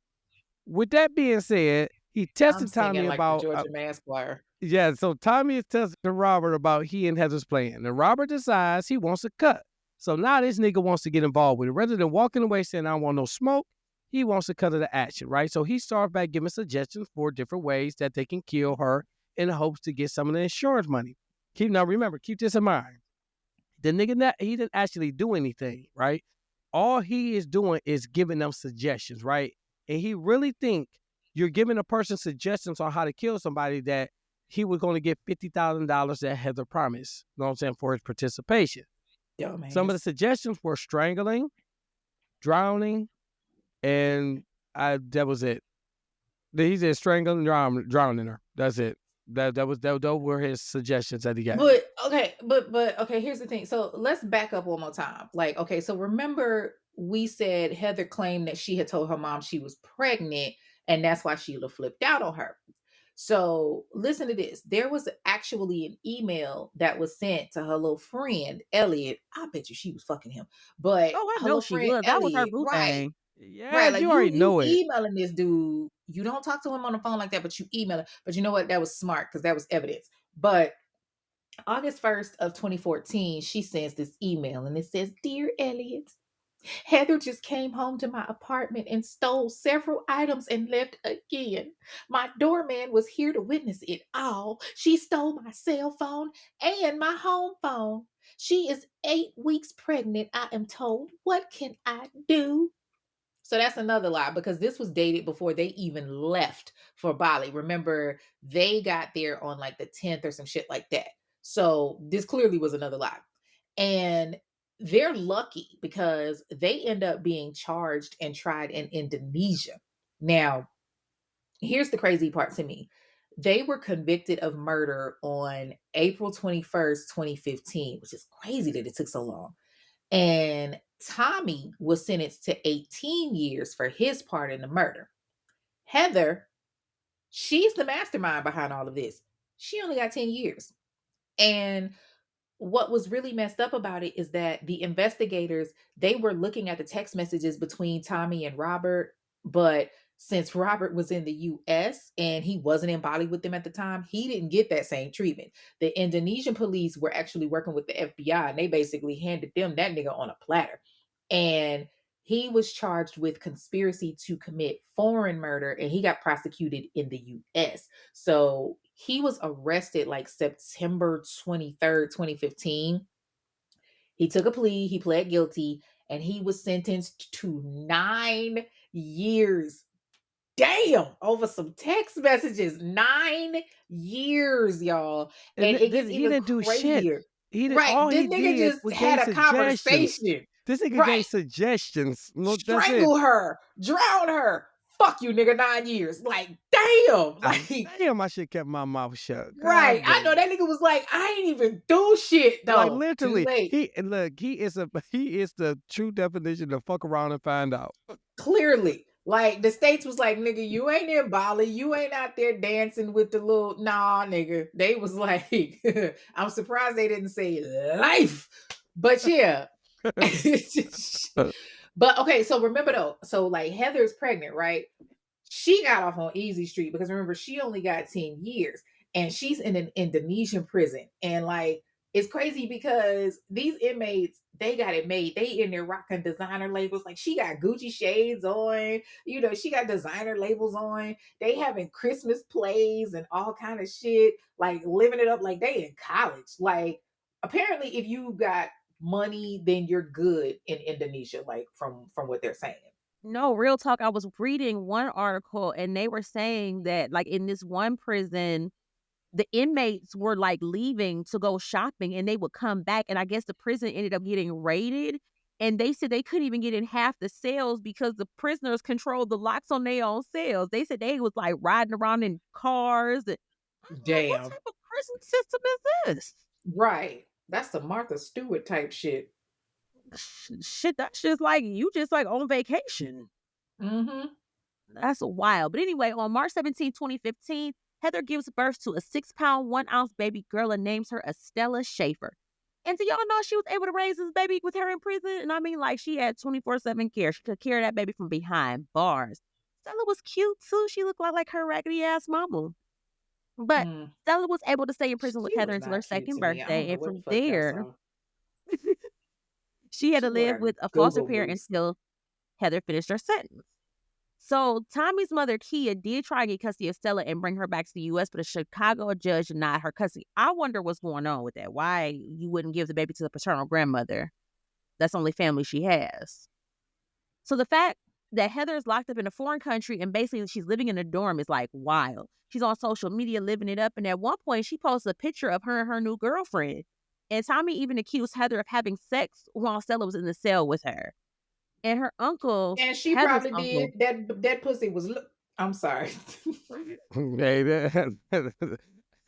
with that being said, he tested Tommy like about the Georgia Mass Choir. Yeah, so Tommy is testing Robert about he and Heather's plan. And Robert decides he wants a cut. So now this nigga wants to get involved with it. Rather than walking away saying, I don't want no smoke, he wants to cut of the action, right? So he starts by giving suggestions for different ways that they can kill her in hopes to get some of the insurance money. Remember, keep this in mind. The nigga, he didn't actually do anything, right? All he is doing is giving them suggestions, right? And he really think you're giving a person suggestions on how to kill somebody that he was going to get $50,000 that Heather promised, you know what I'm saying, for his participation. Dumbass. Some of the suggestions were strangling, drowning, and that was it. He said strangling, drowning her. That's it. Those were his suggestions that he gave. But okay, here's the thing. So let's back up one more time. Like, okay, so remember we said Heather claimed that she had told her mom she was pregnant, and that's why Sheila flipped out on her. So listen to this. There was actually an email that was sent to her little friend Elliot. I bet you she was fucking him, but Oh, I her know little she friend was. That was her Elliot, boo right? thing. Yeah, Right, like you you already you know it. emailing this dude. You don't talk to him on the phone like that, but you email him. But you know what? That was smart because that was evidence. But August 1st of 2014, she sends this email and it says, "Dear Elliot, Heather just came home to my apartment and stole several items and left again. My doorman was here to witness it all. She stole my cell phone and my home phone. She is 8 weeks pregnant, I am told. What can I do?" So that's another lie because this was dated before they even left for Bali. Remember, they got there on like the 10th or some shit like that. So this clearly was another lie. And they're lucky because they end up being charged and tried in Indonesia. Now, here's the crazy part to me. They were convicted of murder on April 21st, 2015, which is crazy that it took so long. And Tommy was sentenced to 18 years for his part in the murder. Heather, she's the mastermind behind all of this. She only got 10 years. And what was really messed up about it is that the investigators, they were looking at the text messages between Tommy and Robert, but since Robert was in the US and he wasn't in Bali with them at the time, he didn't get that same treatment. The Indonesian police were actually working with the FBI and they basically handed them that nigga on a platter. And he was charged with conspiracy to commit foreign murder and he got prosecuted in the US. So he was arrested like September 23rd, 2015. He took a plea, he pled guilty, and he was sentenced to 9 years. Damn, over some text messages. 9 years, y'all. And And it then gets he even didn't do shit. crazier. He did Right. all This he nigga did just was had gave a suggestions. conversation. This nigga Right. gave suggestions. No, that's it. Strangle her, drown her. Fuck you, nigga, 9 years. Like, damn. Like, Damn, I should kept my mouth shut. right. God I know damn. that nigga was like, I ain't even do shit Like though. Too literally, late. he is the true definition of fuck around and find out. Clearly. Like the states was like, nigga, you ain't in Bali. You ain't out there dancing with the little nah, nigga. They was like, I'm surprised they didn't say life. But yeah. But okay, so remember though, so like Heather's pregnant, right? She got off on easy street because remember she only got 10 years and she's in an Indonesian prison. And like it's crazy because these inmates, they got it made. They in there rocking designer labels. Like she got Gucci shades on, she got designer labels on. They having Christmas plays and all kind of shit, like living it up like they in college. Like apparently if you got money, then you're good in Indonesia, like from what they're saying. No, real talk. I was reading one article and they were saying that, like, in this one prison, the inmates were like leaving to go shopping and they would come back. And I guess the prison ended up getting raided. And they said they couldn't even get in half the cells because the prisoners controlled the locks on their own cells. They said they was like riding around in cars. And I'm like, what Damn. type of prison system is this? Right. That's the Martha Stewart type shit. Shit, that's just like you just like on vacation. Mm-hmm. That's wild. But anyway, on March 17, 2015, Heather gives birth to a 6-pound, 1-ounce baby girl and names her Estella Schaefer. And do y'all know she was able to raise this baby with her in prison? And I mean, like, she had 24/7 care. She took care of that baby from behind bars. Stella was cute, too. She looked like her raggedy-ass mama. But Stella was able to stay in prison with She Heather was until her not cute second to me. I don't birthday. know And what the from fuck y'all there, saw. she had to She looked live like with a foster Google parent Goose. until Heather finished her sentence. So Tommy's mother, Kia, did try to get custody of Stella and bring her back to the U.S., but a Chicago judge denied her custody. I wonder what's going on with that. Why you wouldn't give the baby to the paternal grandmother? That's the only family she has. So the fact that Heather is locked up in a foreign country and basically she's living in a dorm is like wild. She's on social media living it up. And at one point, she posted a picture of her and her new girlfriend. And Tommy even accused Heather of having sex while Stella was in the cell with her. And her uncle, And she Heather's probably uncle, did. That pussy was I'm sorry. Hey,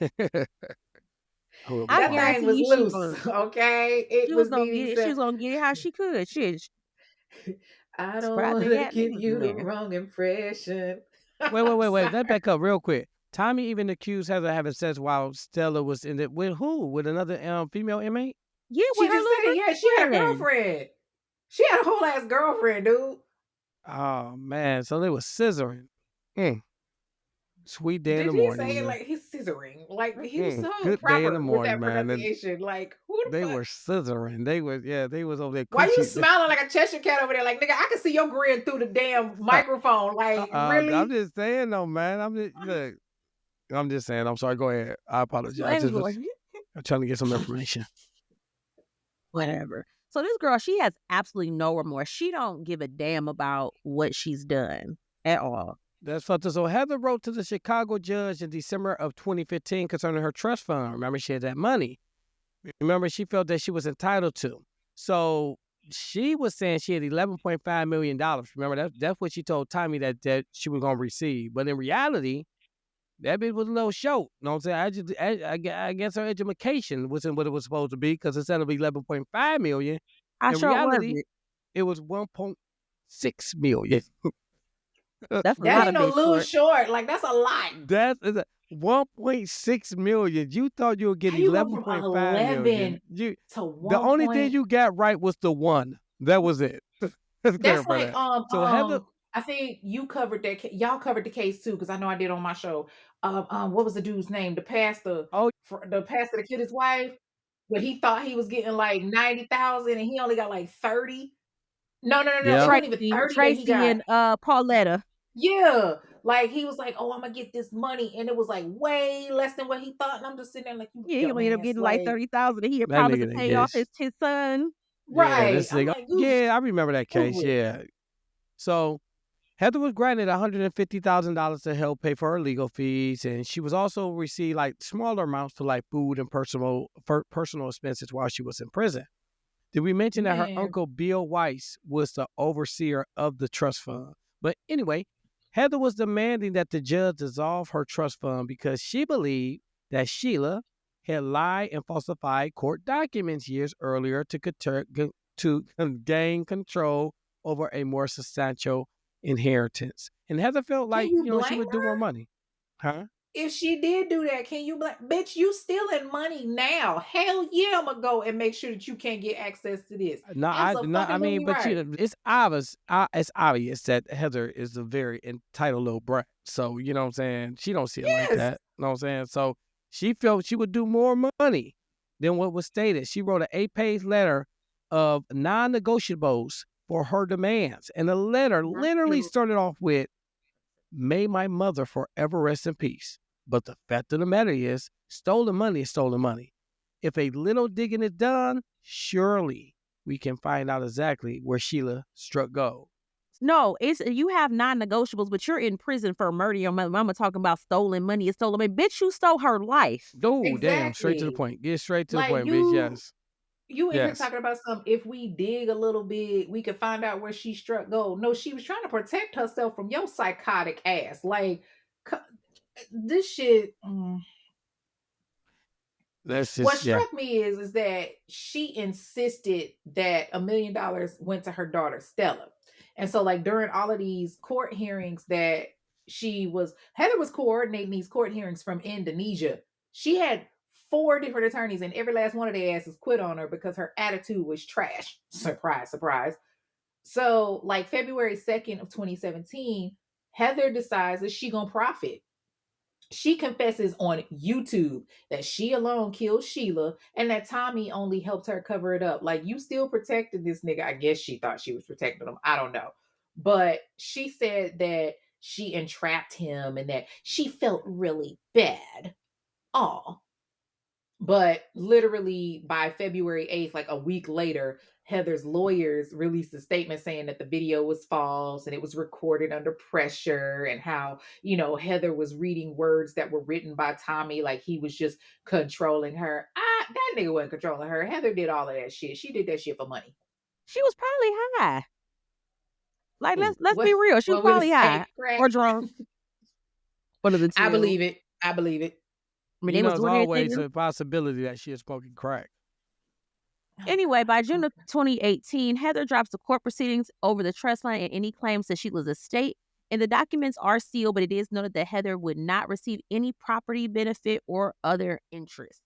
I That thing guarantee was you loose, okay? It she was was gonna needing get it. She some. was gonna get it how she could. Shit, I don't surprised want they to had give niggas in you the there. wrong impression. Wait, wait, I'm wait, wait. Let's sorry. back up real quick. Tommy even accused Heather of having sex while Stella was in it. With who? With another female inmate? Yeah, She with her just little said, yeah, she had a girlfriend. girlfriend. She had a whole ass girlfriend, dude. Oh man, so they was scissoring. Mm. Sweet day in the Did he morning, say it man. like he's scissoring? Like he was so Good day in the proper with morning, that man. And pronunciation. Like who the they fuck? were scissoring. They was over there Why you coochie. smiling like a Cheshire cat over there? Like nigga, I can see your grin through the damn microphone. Like I'm really? just saying though, man. Look. I'm just saying. I'm sorry. Go ahead. I So apologize. anyway, I'm trying to get some information. whatever. So this girl, she has absolutely no remorse. She don't give a damn about what she's done at all. That's what. So Heather wrote to the Chicago judge in December of 2015 concerning her trust fund. Remember, she had that money. Remember, she felt that she was entitled to. So she was saying she had $11.5 million. Remember, that's what she told Tommy that she was going to receive. But in reality, that bitch was a little short. You know what I'm saying? I guess her education wasn't what it was supposed to be because instead of $11.5 million, How in short was reality, it? it was $1.6 million. That's a That lot ain't of no big little short. short. Like that's a lot. That is $1.6 million. You thought you would get How you go from 11.5 million. 11 to The 1 only thing point? you got right was the one. That was it. Let's That's clarify like that. So Heather, I think you covered that. Y'all covered the case too, because I know I did on my show. What was the dude's name? The pastor, oh the pastor that killed his wife, but he thought he was getting like 90,000, and he only got like 30. No, no, no, no. It yeah, wasn't even Tracy, 30 that he Tracy got. and Pauletta. Yeah, like he was like, "Oh, I'm gonna get this money," and it was like way less than what he thought. And I'm just sitting there like, "You Yeah, he gonna end up dumbass!" getting like Like, 30,000, and he had that promised to nigga didn't pay get off it. his son. Yeah, right? this I'm nigga. like, "You Yeah, I remember that case. stupid." Yeah. So Heather was granted $150,000 to help pay for her legal fees, and she was also received like smaller amounts for like food and personal expenses while she was in prison. Did we mention that her Man, uncle Bill Weiss was the overseer of the trust fund? But anyway, Heather was demanding that the judge dissolve her trust fund because she believed that Sheila had lied and falsified court documents years earlier to gain control over a more substantial inheritance. And Heather felt can like, you she blame would do more her? money. Huh? If she did do that, can you blame? Bitch, you stealing money now. Hell yeah, I'm gonna go and make sure that you can't get access to this. No, I mean, Absolutely but right. it's obvious. It's obvious that Heather is a very entitled little brat. So you know what I'm saying. She don't see it like Yes. that. You know what I'm saying. So she felt she would do more money than what was stated. She wrote an 8-page letter of non-negotiables for her demands, and the letter literally started off with, "May my mother forever rest in peace. But the fact of the matter is, stolen money is stolen money. If a little digging is done, surely we can find out exactly where Sheila struck gold." No, it's you have non-negotiables, but you're in prison for murder. Your mama talking about stolen money is stolen money. Bitch, you stole her life. Oh, damn. Straight to the Exactly. point. Get straight to the Like point, bitch. Yes. you in here Yes. talking about some if we dig a little bit, we could find out where she struck gold. No, she was trying to protect herself from your psychotic ass. Like this shit. That's What just, yeah. struck me is that she insisted that $1 million went to her daughter Stella, and so like during all of these court hearings that Heather was coordinating these court hearings from Indonesia. She had 4 different attorneys, and every last one of their asses quit on her because her attitude was trash. Surprise, surprise. So like February 2nd of 2017, Heather decides that she gonna profit. She confesses on YouTube that she alone killed Sheila and that Tommy only helped her cover it up. Like, you still protected this nigga. I guess she thought she was protecting him. I don't know. But she said that she entrapped him and that she felt really bad. Oh, but literally by February 8th, like a week later, Heather's lawyers released a statement saying that the video was false and it was recorded under pressure, and how, Heather was reading words that were written by Tommy, like he was just controlling her. That nigga wasn't controlling her. Heather did all of that shit. She did that shit for money. She was probably high. Like Ooh. let's What be real. She was what would it probably high say? Crack? or drunk. One of the I two. believe it. I believe it. I mean, they was It's doing always everything. a possibility that she is smoking crack. Oh, Anyway, by God. June of Okay. 2018, Heather drops the court proceedings over the trust fund and any claims to Sheila's estate. And the documents are sealed, but it is noted that Heather would not receive any property benefit or other interests.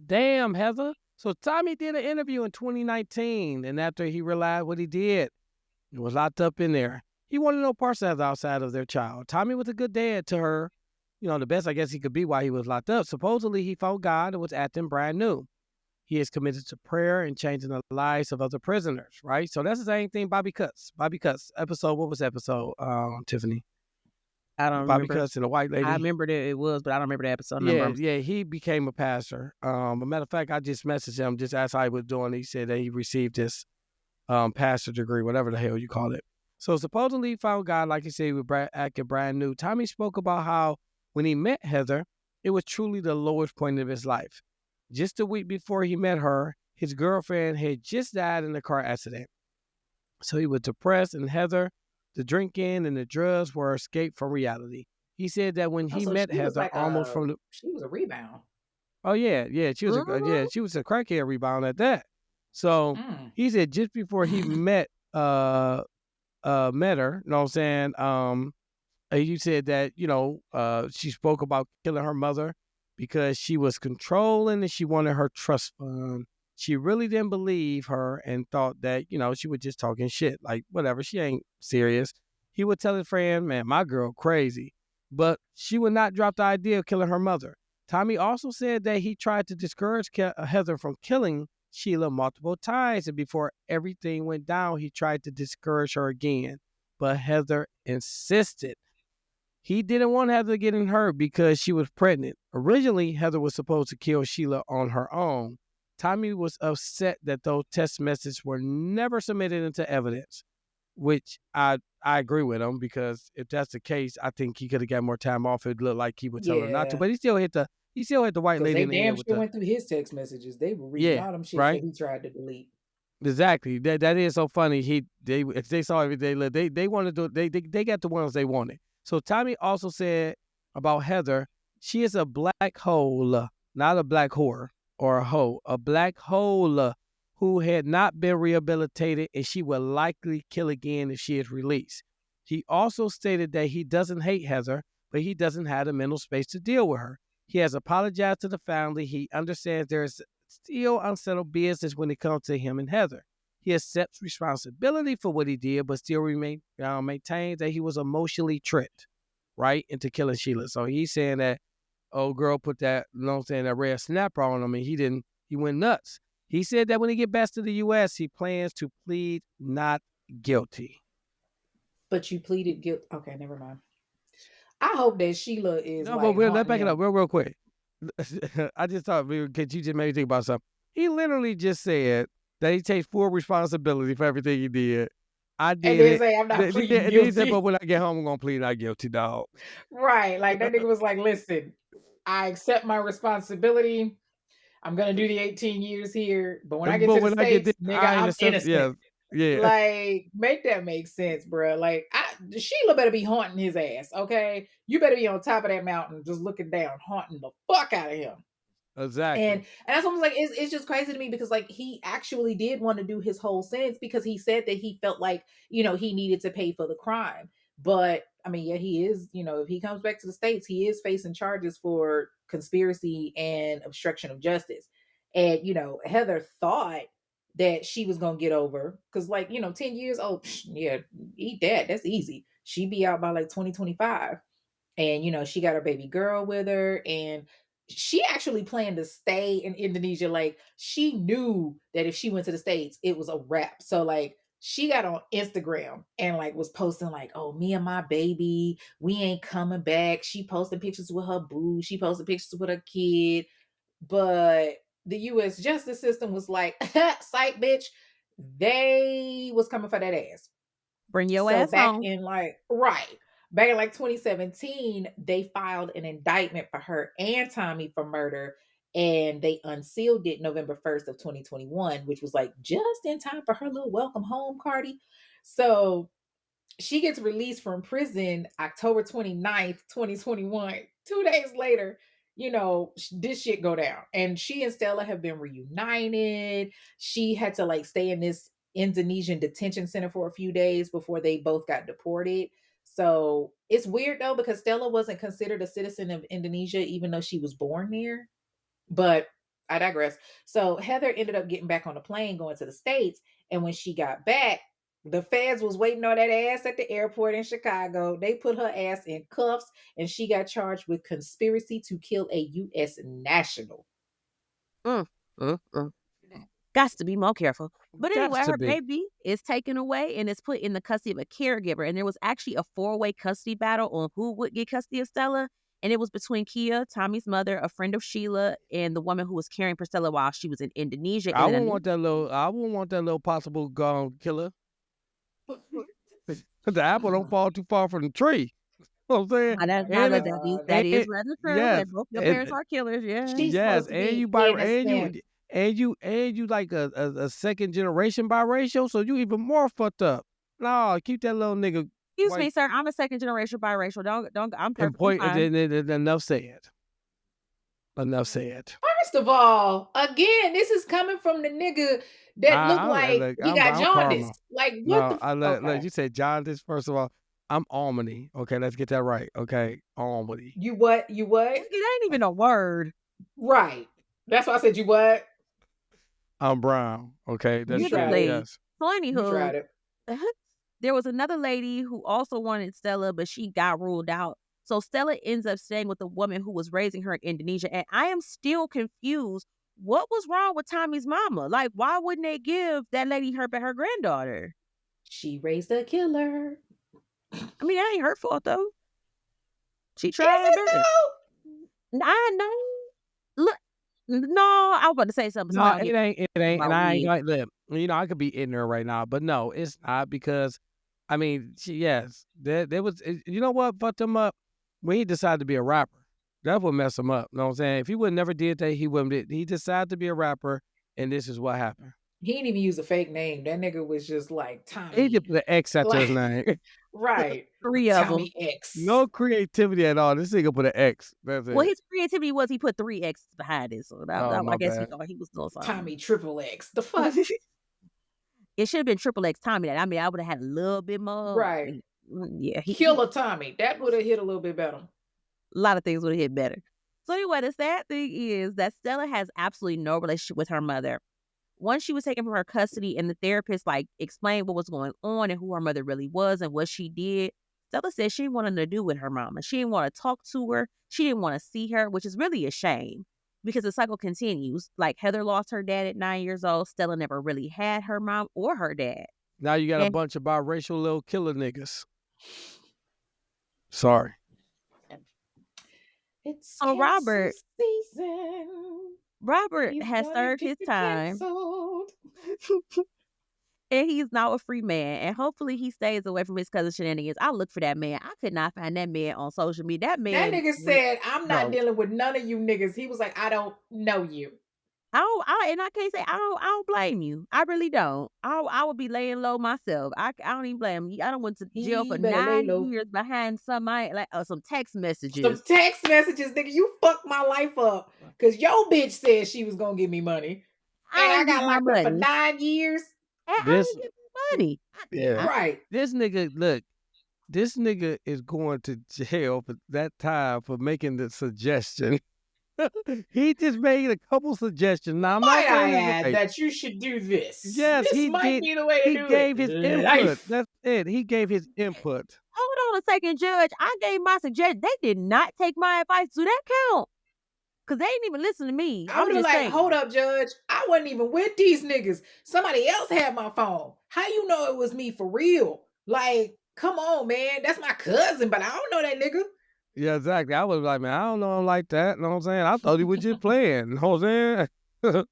Damn, Heather. So Tommy did an interview in 2019, and after he realized what he did, he was locked up in there. He wanted no parts of outside of their child. Tommy was a good dad to her, the best I guess he could be while he was locked up. Supposedly, he found God and was acting brand new. He is committed to prayer and changing the lives of other prisoners, right? So that's the same thing Bobby Cuts. Bobby Cuts episode, what was the episode, Tiffany? I don't Bobby remember. Cuts and the white I lady. remember that it was, but I don't remember the episode number. Yeah, he became a pastor. A matter of fact, I just messaged him just as I was doing. He said that he received his pastor degree, whatever the hell you call it. So supposedly he found God, like he said, he was acting brand new. Tommy spoke about how when he met Heather, it was truly the lowest point of his life. Just a week before he met her, his girlfriend had just died in a car accident. So he was depressed, and Heather, the drinking and the drugs were escape from reality. He said that when Oh, he so met she was Heather, like almost from the she was a rebound. oh yeah, she was Mhm. she was a crackhead rebound at that. So Mm. he said just before he met her, you know what I'm saying? You said that, she spoke about killing her mother because she was controlling and she wanted her trust fund. She really didn't believe her and thought that, she was just talking shit. Like, whatever, she ain't serious. He would tell his friend, man, my girl crazy. But she would not drop the idea of killing her mother. Tommy also said that he tried to discourage Heather from killing Sheila multiple times. And before everything went down, he tried to discourage her again. But Heather insisted. He didn't want Heather getting hurt because she was pregnant. Originally, Heather was supposed to kill Sheila on her own. Tommy was upset that those text messages were never submitted into evidence, which I agree with him because if that's the case, I think he could have got more time off. It looked like he was telling her not to, Yeah. but he still hit the white Because lady they in the head damn with sure the went through his text messages. They were reading yeah, all them shits that right. he tried to delete. Exactly. That is so funny. If they saw it, they wanted to they got the ones they wanted. So Tommy also said about Heather, she is a black hole, not a black whore or a hoe, a black hole who had not been rehabilitated and she will likely kill again if she is released. He also stated that he doesn't hate Heather, but he doesn't have the mental space to deal with her. He has apologized to the family. He understands there is still unsettled business when it comes to him and Heather. He accepts responsibility for what he did, but still maintains that he was emotionally tricked, right, into killing Sheila. So he's saying that old girl put that, that red snapper on him, and he went nuts. He said that when he get back to the U.S., he plans to plead not guilty. But you pleaded guilt. Okay, never mind. I hope that Sheila is No, but like let's haunting back it up him. real quick. I just thought because you just made me think about something. He literally just said that he takes full responsibility for everything he did. I And did then it. say, I'm not pleading And then he said, but guilty. when I get home, I'm gonna plead not guilty, dog. Right. Like that nigga was like, listen, I accept my responsibility. I'm gonna do the 18 years here. But when I get But to the when I get States, there, nigga, I ain't I'm accept. innocent. Yeah, yeah, Like, make that make sense, bro. Like, Sheila better be haunting his ass, okay? You better be on top of that mountain, just looking down, haunting the fuck out of him. And exactly. that's what I was like, it's just crazy to me because like he actually did want to do his whole sentence because he said that he felt like, he needed to pay for the crime. But I mean, yeah, he is, if he comes back to the States, he is facing charges for conspiracy and obstruction of justice. And Heather thought that she was gonna get over because like, 10 years, oh yeah, eat that. That's easy. She'd be out by like 2025. And she got her baby girl with her, and she actually planned to stay in Indonesia. Like she knew that if she went to the States it was a wrap, so like she got on Instagram and like was posting like, oh, me and my baby, we ain't coming back. She posted pictures with her boo, she posted pictures with her kid. But the US justice system was like, psych bitch, they was coming for that ass. Bring your So ass back home. in like right, back in like 2017, they filed an indictment for her and Tommy for murder, and they unsealed it November 1st of 2021, which was like just in time for her little welcome home party. So she gets released from prison October 29th, 2021. 2 days later, this shit go down. And she and Stella have been reunited. She had to like stay in this Indonesian detention center for a few days before they both got deported. So it's weird though, because Stella wasn't considered a citizen of Indonesia, even though she was born there. But I digress. So Heather ended up getting back on the plane going to the States. And when she got back, the feds was waiting on that ass at the airport in Chicago. They put her ass in cuffs and she got charged with conspiracy to kill a U.S. national. Got to be more careful. But anyway, her be. baby is taken away and is put in the custody of a caregiver. And there was actually a 4-way custody battle on who would get custody of Stella. And it was between Kia, Tommy's mother, a friend of Sheila, and the woman who was caring for Stella while she was in Indonesia. I wouldn't want that little possible killer. The apple don't fall too far from the tree. You know what I'm saying? That is rather true. Yes, both your parents are killers. Yeah. Yes, and you like a second generation biracial, so you even more fucked up. No, keep that little nigga. Excuse me, sir. I'm a second generation biracial. Don't. I'm perfectly fine. Enough said. Enough said. First of all, again, this is coming from the nigga that looked like he got jaundice. Like, what Like you said jaundice, first of all. I'm Almany. Okay, let's get that right. Okay, Almany. You what? It ain't even a word. Right. That's why I said you what? I'm brown. Okay, that's yes. So anywho, you tried it. There was another lady who also wanted Stella, but she got ruled out. So Stella ends up staying with the woman who was raising her in Indonesia. And I am still confused. What was wrong with Tommy's mama? Like, why wouldn't they give that lady her granddaughter? She raised a killer. I mean, that ain't her fault, though. She tried her best. I know. Look, no, I was about to say something. No, it ain't. And I ain't like that. I could be ignorant right now, but no, it's not, because I mean, there was, you know what fucked him up? When he decided to be a rapper. That's what messed him up. You know what I'm saying? If he would never did that, he wouldn't. He decided to be a rapper, and this is what happened. He didn't even use a fake name. That nigga was just like Tommy. He did put an X after his name. Right. 3 of Tommy them. X. No creativity at all. This nigga put an X. That's it. Well, his creativity was he put 3 X's behind it. So I guess he thought he was doing something. Tommy triple X. The fuck? It should have been triple X Tommy. I mean, I would have had a little bit more. Right. Yeah. Killer Tommy. That would have hit a little bit better. A lot of things would have hit better. So anyway, the sad thing is that Stella has absolutely no relationship with her mother. Once she was taken from her custody and the therapist explained what was going on and who her mother really was and what she did, Stella said she didn't want nothing to do with her mama. She didn't want to talk to her. She didn't want to see her, which is really a shame because the cycle continues. Like Heather lost her dad at 9 years old. Stella never really had her mom or her dad. Now you got a bunch of biracial little killer niggas. Sorry. It's Robert season. Robert has served his time. And he's now a free man. And hopefully he stays away from his cousin shenanigans. I look for that man. I could not find that man on social media. That nigga said, I'm not dealing with none of you niggas. He was like, I don't know you. And I can't say I don't blame you. I really don't. I would be laying low myself. I don't even blame you. I don't went to jail for 9 years behind some text messages. Some text messages, nigga. You fucked my life up because your bitch said she was gonna give me money, and I got locked up for 9 years. And I didn't get money. Yeah, right. This nigga is going to jail for that time for making the suggestion. He just made a couple suggestions. Now, I'm not saying that you should do this. Yes, this might be the way to do it. He gave his input. That's it. He gave his input. Hold on a second, Judge. I gave my suggestion. They did not take my advice. Do that count? Because they didn't even listen to me. I was like, hold up, Judge. I wasn't even with these niggas. Somebody else had my phone. How you know it was me for real? Like, come on, man. That's my cousin, but I don't know that nigga. Yeah, exactly. I was like, man, I don't know him like that. You know what I'm saying? I thought he was just playing. You know what I'm saying?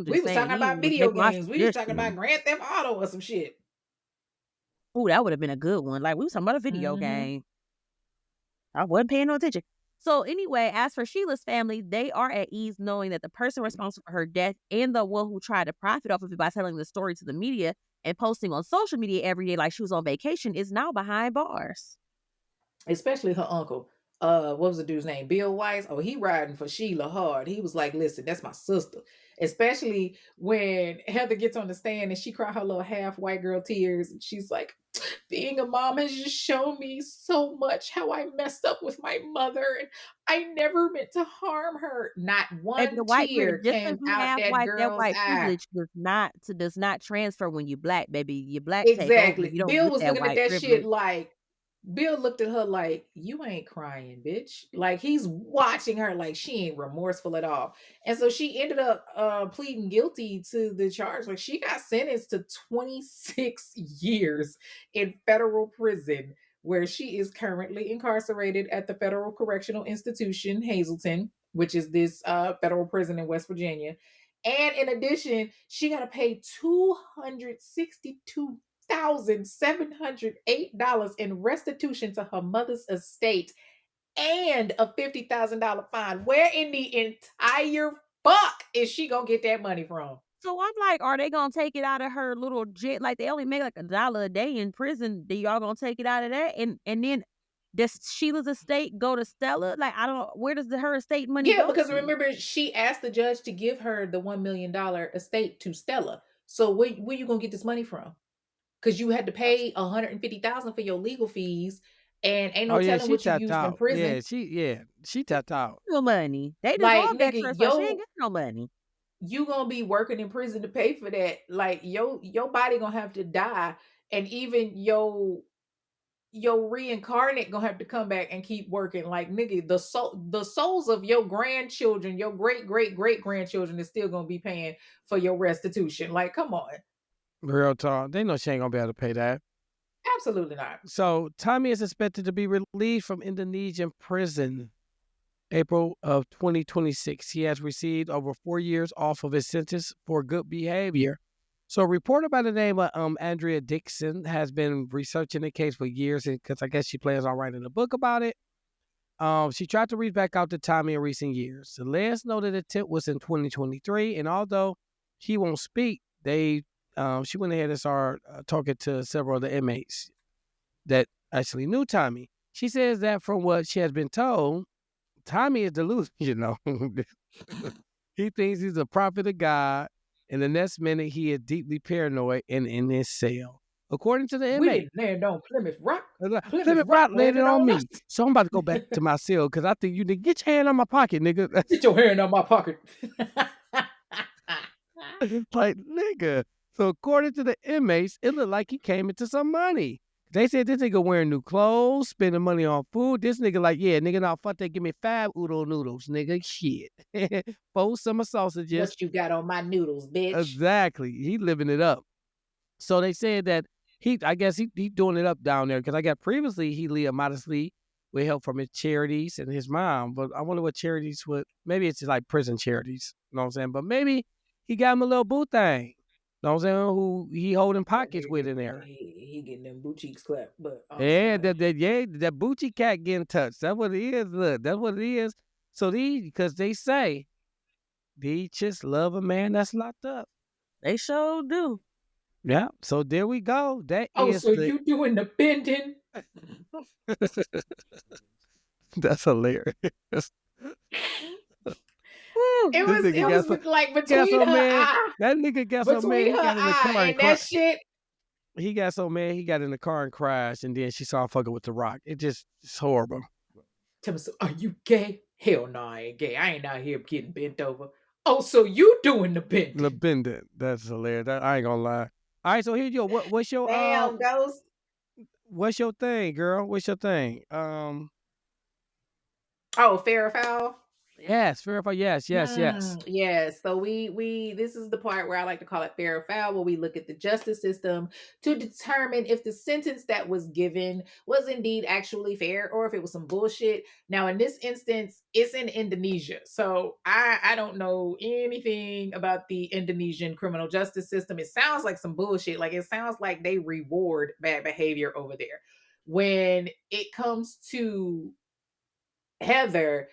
We was talking about video games. We was talking about Grand Theft Auto or some shit. Ooh, that would have been a good one. Like, we was talking about a video game. I wasn't paying no attention. So anyway, as for Sheila's family, they are at ease knowing that the person responsible for her death and the one who tried to profit off of it by telling the story to the media and posting on social media every day like she was on vacation is now behind bars. Especially her uncle. what was the dude's name? Bill Weiss. Oh, he riding for Sheila hard. He was like, listen, that's my sister. Especially when Heather gets on the stand and she cried her little half white girl tears. And she's like, being a mom has just shown me so much how I messed up with my mother. And I never meant to harm her. Not Baby, the one white tear privilege, just because came you out half that white, that girl's white eye. privilege does not transfer when you black, baby. You black take over. Exactly. You don't Bill get was that looking at white that shit privilege. like, Bill looked at her like, you ain't crying, bitch. Like he's watching her like she ain't remorseful at all. And so she ended up pleading guilty to the charge. Like she got sentenced to 26 years in federal prison, where she is currently incarcerated at the Federal Correctional Institution, Hazleton, which is this federal prison in West Virginia. And in addition, she got to pay $262,708 in restitution to her mother's estate and a $50,000 fine. Where in the entire fuck is she gonna get that money from? So I'm like, are they gonna take it out of her little jet? Like they only make like $1 a day in prison. Do y'all gonna take it out of that? And then does Sheila's estate go to Stella? Like I don't. Where does her estate money Yeah, go because to? remember, she asked the judge to give her the $1 million estate to Stella. So where you gonna get this money from? Because you had to pay 150,000 for your legal fees, and ain't Oh no yeah, telling she what you tapped used in out. prison. Yeah, she tapped out. No money. They just Like all got nigga, trust fund. She ain't got no money. you gonna be working in prison to pay for that. Like your body gonna have to die, and even your reincarnate gonna have to come back and keep working. Like nigga, the souls of your grandchildren, your great grandchildren is still gonna be paying for your restitution. Like, come on. Real talk. They know she ain't gonna be able to pay that. Absolutely not. So Tommy is expected to be released from Indonesian prison April of 2026. He has received over 4 years off of his sentence for good behavior. So a reporter by the name of Andrea Dixon has been researching the case for years because I guess she plans on writing a book about it. She tried to reach back out to Tommy in recent years. The last noted attempt was in 2023, and although he won't speak, she went ahead and started talking to several of the inmates that actually knew Tommy. She says that from what she has been told, Tommy is delusional. He thinks he's a prophet of God, and the next minute he is deeply paranoid and in his cell. According to the We inmate, didn't land on Plymouth Rock. Plymouth Plymouth Rock Rock landed landed on on me. us. So I'm about to go back to my cell because I think you need to get your hand on my pocket, nigga. Get your hand out my pocket. Like, nigga. So according to the inmates, it looked like he came into some money. They said this nigga wearing new clothes, spending money on food. This nigga like, yeah, nigga, now fuck that. Give me 5 udon noodles, nigga. Shit. 4 summer sausages. What you got on my noodles, bitch? Exactly. He living it up. So they said that I guess he doing it up down there because I got previously he lived modestly with help from his charities and his mom. But I wonder what charities would, maybe it's like prison charities. You know what I'm saying? But maybe he got him a little boo thing. You know what I'm saying? Who he holding pockets with in there. He getting them booties clapped, but Yeah, that booty cat getting touched. That's what it is. Look, that's what it is. So because they say they just love a man that's locked up. They sure do. Yeah. So there we go. That oh, is so you doing the bending? That's hilarious. It was like got between so her mad. eye, That nigga got so mad. between He her got in the car eye and and that shit. He got so mad. He got in the car and crashed, and then she saw him fucking with the Rock. It's horrible. Tell me, so are you gay? Hell no, I ain't gay. I ain't out here getting bent over. Oh, so you doing the bending? The bending. That's hilarious. I ain't gonna lie. All right, so here you go. What's your Damn, Ghost. What's your thing, girl? What's your thing? Oh, fair or foul? Yes, verify. Yes. Yes. So we this is the part where I like to call it fair or foul, where we look at the justice system to determine if the sentence that was given was indeed actually fair or if it was some bullshit. Now, in this instance, it's in Indonesia. So I don't know anything about the Indonesian criminal justice system. It sounds like some bullshit. Like it sounds like they reward bad behavior over there. When it comes to Heather,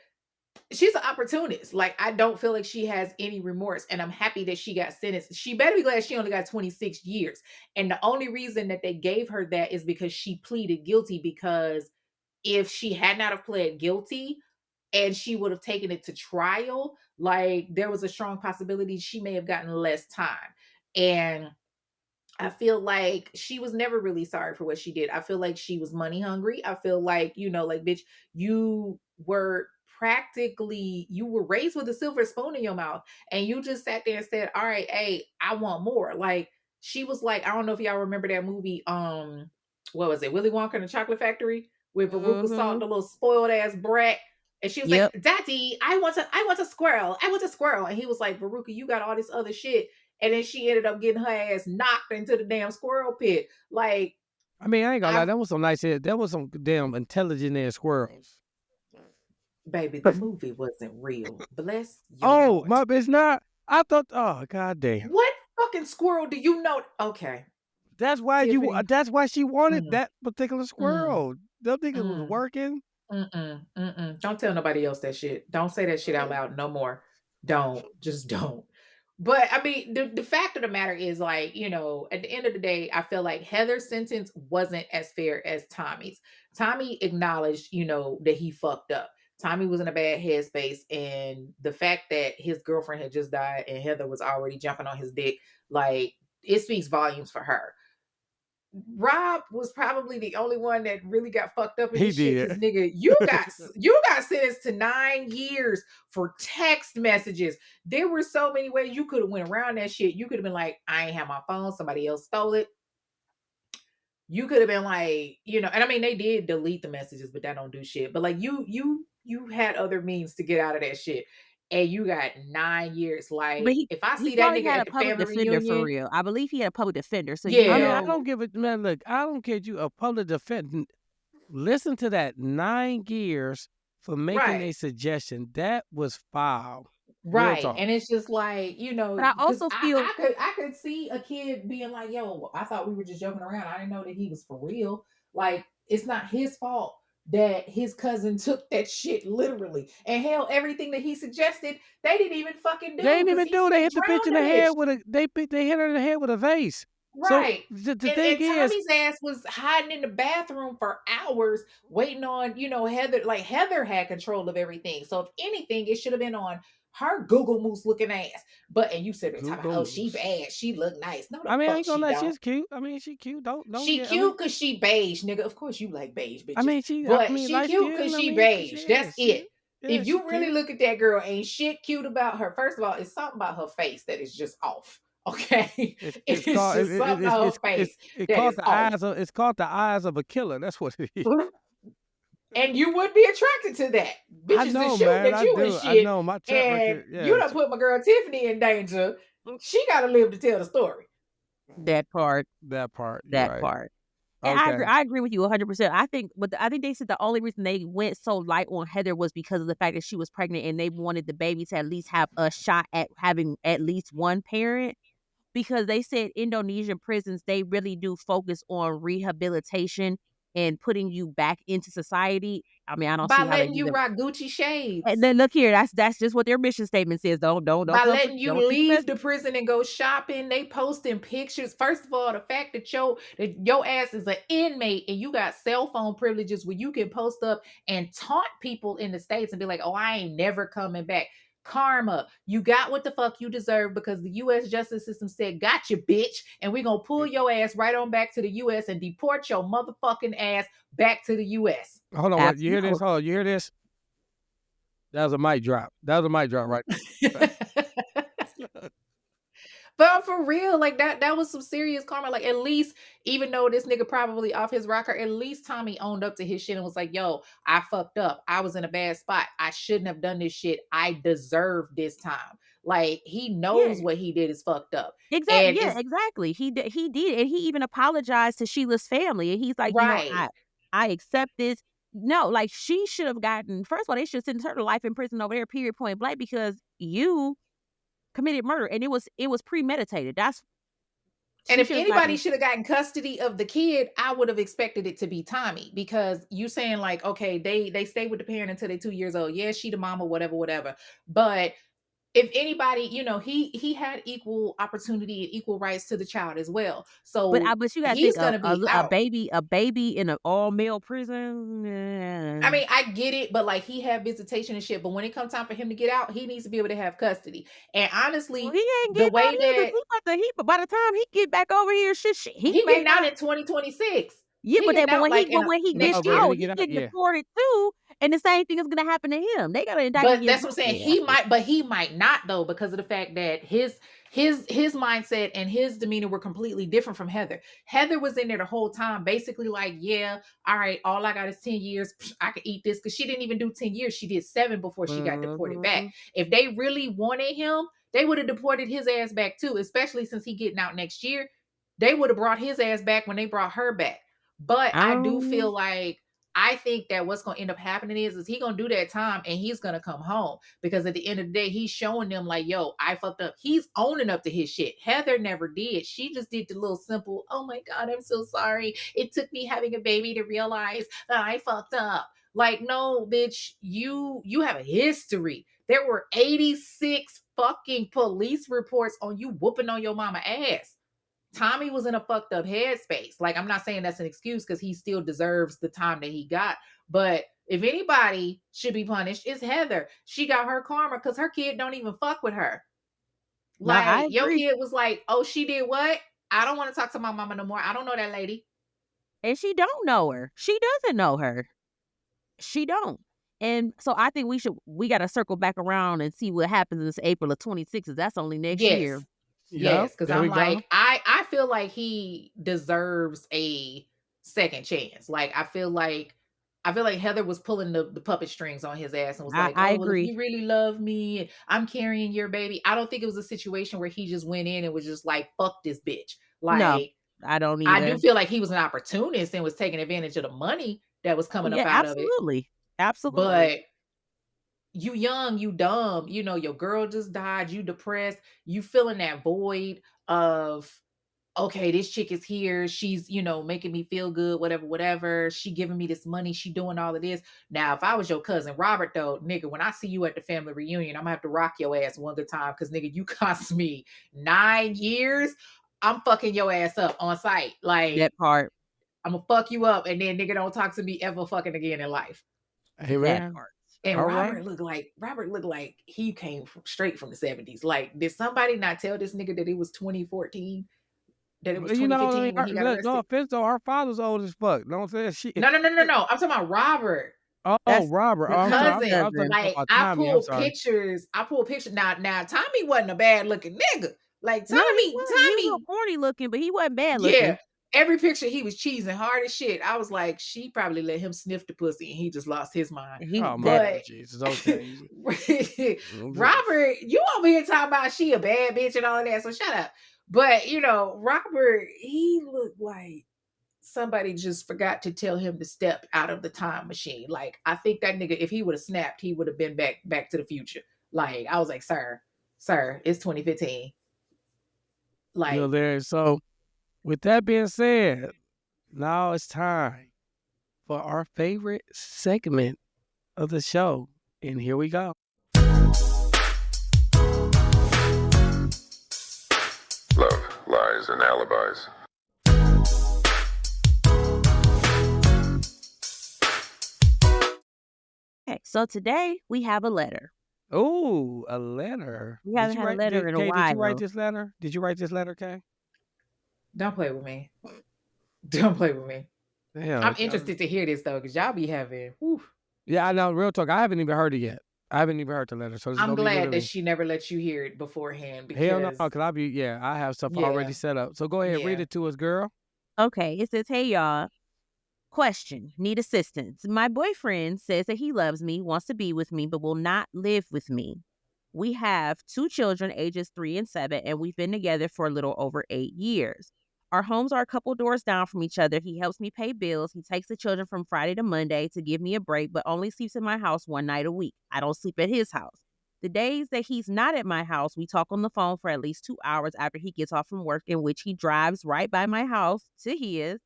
she's an opportunist. Like, I don't feel like she has any remorse, and I'm happy that she got sentenced. She better be glad she only got 26 years. And the only reason that they gave her that is because she pleaded guilty, because if she had not have pled guilty and she would have taken it to trial, like there was a strong possibility she may have gotten less time. And I feel like she was never really sorry for what she did. I feel like she was money hungry. I feel like, like, bitch, you were you were raised with a silver spoon in your mouth and you just sat there and said, all right, hey, I want more. Like, she was like, I don't know if y'all remember that movie, what was it, Willy Wonka and the Chocolate Factory, where Veruca saw Mm-hmm. the little spoiled ass brat. And she was like, Yep. Daddy, I want a squirrel. I want a squirrel. And he was like, Veruca, you got all this other shit. And then she ended up getting her ass knocked into the damn squirrel pit. Like, I mean, I ain't gonna lie. I've That was some nice. That was some damn intelligent ass squirrels. baby, the movie wasn't real. Bless your Oh, heart. it's not. I thought. Oh, god damn. What fucking squirrel do you know? Okay, That's why Tiffany. That's why she wanted Mm, that particular mm, squirrel. Them niggas was mm, working. Don't tell nobody else that shit. Don't say that shit out loud no more. Don't. Just don't. But I mean, the fact of the matter is, like, at the end of the day, I feel like Heather's sentence wasn't as fair as Tommy's. Tommy acknowledged, that he fucked up. Tommy was in a bad headspace, and the fact that his girlfriend had just died and Heather was already jumping on his dick, like, it speaks volumes for her. Rob was probably the only one that really got fucked up in He this shit because, did. nigga, you got sentenced to 9 years for text messages. There were so many ways you could have went around that shit. You could have been like, I ain't have my phone, somebody else stole it. You could have been like, and I mean they did delete the messages, but that don't do shit. But like you had other means to get out of that shit, and you got 9 years. But Like, if I he see that probably nigga had at a the public family defender for reunion, real. I believe he had a public defender. So I mean, I yeah, don't give it, man. Look, I don't care. You a public defense. Listen to that 9 years for making right. a suggestion. That was foul. Real Right. talk. And it's just like, but I because also I, feel I could see a kid being like, yo, I thought we were just joking around. I didn't know that he was for real. Like, it's not his fault that his cousin took that shit literally. And hell, everything that he suggested, they didn't even fucking They do didn't because even he do. They said hit the bitch drown in the the head bitch. with a. They hit her in the head with a vase. So Right. the thing And is, Tommy's ass was hiding in the bathroom for hours waiting on, Heather. Like, Heather had control of everything. So if anything, it should have been on her Google Moose looking ass. But and you said they're talking about, Google oh, she Moose. bad. She look nice. No, the I mean, I fuck ain't gonna she lie. don't. She's cute. I mean, she cute. Don't She get. I mean, cute because she beige, nigga. Of course you like beige I bitches. mean, she. I But mean, she light cute because skin. I she mean, beige. That's it. yeah, If she you really cute. look at that girl, ain't shit cute about her. First of all, it's something about her face that is just off. Okay. It's It's called just something about her face that is off. it's called the eyes of a killer. That's what it is. And you would be attracted to that. I Bitches is know, shooting man. at I you and do. I shit. know my track And record. you Yeah. done put my girl Tiffany in danger. She gotta live to tell the story. that part. That part. You're That right. part. And Okay. I agree with you 100%. I think they said the only reason they went so light on Heather was because of the fact that she was pregnant and they wanted the baby to at least have a shot at having at least one parent. Because they said Indonesian prisons, they really do focus on rehabilitation and putting you back into society. I mean, I don't By see how they letting do you that. rock Gucci And shades. then look here, that's just what their mission statement says. Don't By come for letting you don't shoot the leave the messenger. prison and go shopping. They posting pictures. First of all, the fact that your ass is an inmate and you got cell phone privileges where you can post up and taunt people in the States and be like, oh, I ain't never coming back. Karma. You got what the fuck you deserve because the US justice system said, gotcha, bitch. And we're gonna pull your ass right on back to the US and deport your motherfucking ass back to the US. Hold on. What? You hear this? Absolutely. Hold on. You hear this? That was a mic drop. That was a mic drop right there. But for real, like that was some serious karma. Like, at least, even though this nigga probably off his rocker, at least Tommy owned up to his shit and was like, yo, I fucked up. I was in a bad spot. I shouldn't have done this shit. I deserve this time. Like, he Yeah. knows what he did is fucked up. Exactly. And Yeah, it's exactly. He did. And he even apologized to Sheila's family. And he's like, right. I accept this. No, like she should have gotten first of all, they should sentence her to life in prison over there, period, point blank, because you committed murder and it was premeditated. That's And she if should have anybody gotten should have gotten custody of the kid, I would have expected it to be Tommy, because you saying like, okay, they stay with the parent until they're 2 years old. Yeah, she the mama, whatever, whatever. But if anybody, he had equal opportunity and equal rights to the child as well. So But you gotta think he's gonna be out. a baby in an all male prison. I mean, I get it, but like he had visitation and shit. But when it comes time for him to get out, he needs to be able to have custody. And Well, honestly, he ain't the getting out way either. that But by the time he get back over here, he he getting getting out out. in 2026, Yeah, he getting but out like in when he gets Oh, next but when year. he out, he get out, getting yeah. deported too, and the same thing is gonna happen to him. They gotta indict But him that's what I'm both saying. of their asses. He might not though, because of the fact that his mindset and his demeanor were completely different from Heather. Heather was in there the whole time, basically like, yeah, all right, all I got is 10 years. I could eat this, because she didn't even do 10 years. She did 7 before she got deported back. Mhm. If they really wanted him, they would have deported his ass back too, especially since he getting out next year. They would have brought his ass back when they brought her back. But I do feel like, I think that what's going to end up happening is he going to do that time and he's going to come home, because at the end of the day, he's showing them like, yo, I fucked up. He's owning up to his shit. Heather never did. She just did the little simple, oh my God, I'm so sorry. It took me having a baby to realize that I fucked up. Like, no, bitch, you have a history. There were 86 fucking police reports on you whooping on your mama ass. Tommy was in a fucked up headspace. Like, I'm not saying that's an excuse, because he still deserves the time that he got. But if anybody should be punished, it's Heather. She got her karma because her kid don't even fuck with her. No, I Like, your agree. kid was like, oh, she did what? I don't want to talk to my mama no more. I don't know that lady. And she don't know her. She doesn't know her. She don't. And so I think we gotta circle back around and see what happens this April of 26. That's only next year. Yes. Yep, Yes. Because there we I'm go. like, I feel like he deserves a second chance. Like, I feel like Heather was pulling the puppet strings on his ass and was like, I "Oh, well, if agree. you really love me, I'm carrying your baby." I don't think it was a situation where he just went in and was just like, "Fuck this bitch." No, Like, I don't I do either. feel like he was an opportunist and was taking advantage of the money that was Oh coming up yeah, out of it. absolutely. Absolutely. But you young, you dumb, your girl just died, you depressed, you feeling that void of, okay, this chick is here. She's, making me feel good, whatever, whatever. She giving me this money. She doing all of this. Now, if I was your cousin Robert, though, nigga, when I see you at the family reunion, I'm gonna have to rock your ass one good time, because nigga, you cost me 9 years. I'm fucking your ass up on site. Like, That part. I'm gonna fuck you up, and then nigga don't talk to me ever fucking again in life. That Amen. part. And All right. Robert looked like he came straight from the 70s. Like, did somebody not tell this nigga that it was 2014? That it was Well, I mean, 2015 when he got look, no arrested? offense though, our father's old as fuck. No offense. No, no, no, no, no. I'm talking about Robert, Oh, That's Robert. Oh, the I'm no, sorry. his cousin. I was talking cousin. Like, about I Tommy. I'm pulled sorry. pictures. Now Tommy wasn't a bad looking nigga. Like, No, he was a little Tommy, corny looking, but he wasn't bad yeah. looking. Every picture he was cheesing hard as shit. I was like, she probably let him sniff the pussy and he just lost his mind. Oh my That Lord But Jesus. Okay. Robert, you over here talking about she a bad bitch and all of that. So shut up. But Robert, he looked like somebody just forgot to tell him to step out of the time machine. Like, I think that nigga, if he would have snapped, he would have been back to the future. Like, I was like, sir, it's 2015. Like, There. So, with that being said, now it's time for our favorite segment of the show. And here we go. Love, lies, and alibis. Okay, so today we have a letter. Oh, a letter. We haven't had a letter in a Kay, did you write while. this letter? Did you write this letter, Kay? don't play with me. Don't play with me. Damn. I'm interested to hear this though, because y'all be having. Whew. Yeah, I know. Real talk. I haven't even heard it yet. I haven't even heard the letter. So it's I'm going to be glad that literally. she never let you hear it beforehand, Hell no, because because I have stuff yeah, already set up. So go ahead, read yeah. it to us, girl. Okay, it says, "Hey y'all, question, need assistance. My boyfriend says that he loves me, wants to be with me, but will not live with me. We have 2 children, ages 3 and 7, and we've been together for a little over 8 years. Our homes are a couple doors down from each other. He helps me pay bills. He takes the children from Friday to Monday to give me a break, but only sleeps in my house 1 night a week. I don't sleep at his house. The days that he's not at my house, we talk on the phone for at least 2 hours after he gets off from work, in which he drives right by my house to his.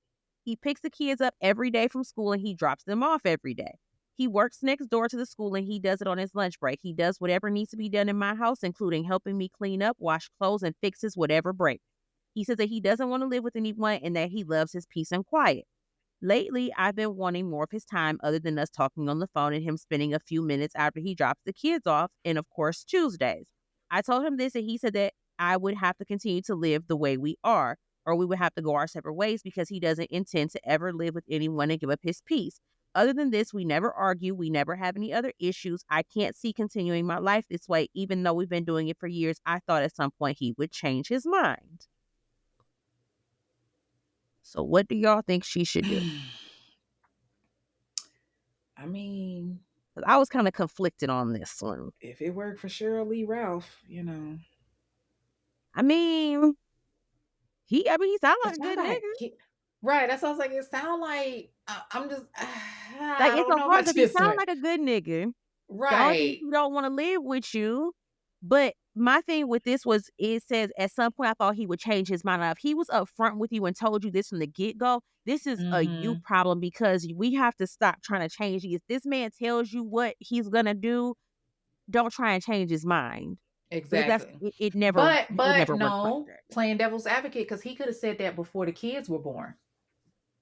He picks the kids up every day from school and he drops them off every day. He works next door to the school and he does it on his lunch break. He does whatever needs to be done in my house, including helping me clean up, wash clothes, and fixes whatever breaks. He says that he doesn't want to live with anyone and that he loves his peace and quiet. Lately, I've been wanting more of his time other than us talking on the phone and him spending a few minutes after he drops the kids off, and of course, Tuesdays. I told him this and he said that I would have to continue to live the way we are, or we would have to go our separate ways because he doesn't intend to ever live with anyone and give up his peace. Other than this, we never argue. We never have any other issues. I can't see continuing my life this way, even though we've been doing it for years. I thought at some point he would change his mind. So what do y'all think she should do? I mean, 'Cause I was kind of conflicted on this one. if it worked for Cheryl Lee Ralph, I mean, he sounds like It's a not good like nigga. right. That sounds like it sound like I'm just Like, I it's don't so know hard about because he this sounds one. like a good nigga. The only thing Right. he don't want to live with you. But my thing with this was, it says at some point I thought he would change his mind. Now, if he was upfront with you and told you this from the get-go, this is a you Mm-hmm. problem because we have to stop trying to change you. If this man tells you what he's gonna do, don't try and change his mind. Because Exactly. it never But works like no, that. playing devil's advocate, because he could have said that before the kids were born.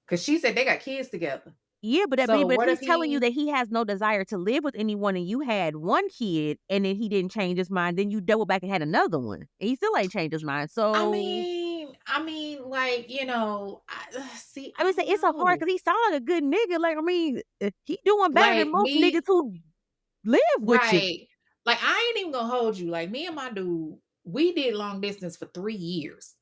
Because she said they got kids together. Yeah, but So if what he's if telling you he? that he has no desire to live with anyone and you had one kid and then he didn't change his mind, then you double back and had another one. And he still ain't changed his mind. I So mean, like see, I I would say don't it's so hard know. because he sound like a good nigga. Like, I mean, he doing better than Like most me, niggas who live with you. right? Like I ain't even gonna hold you. Like me and my dude, we did long distance for 3 years.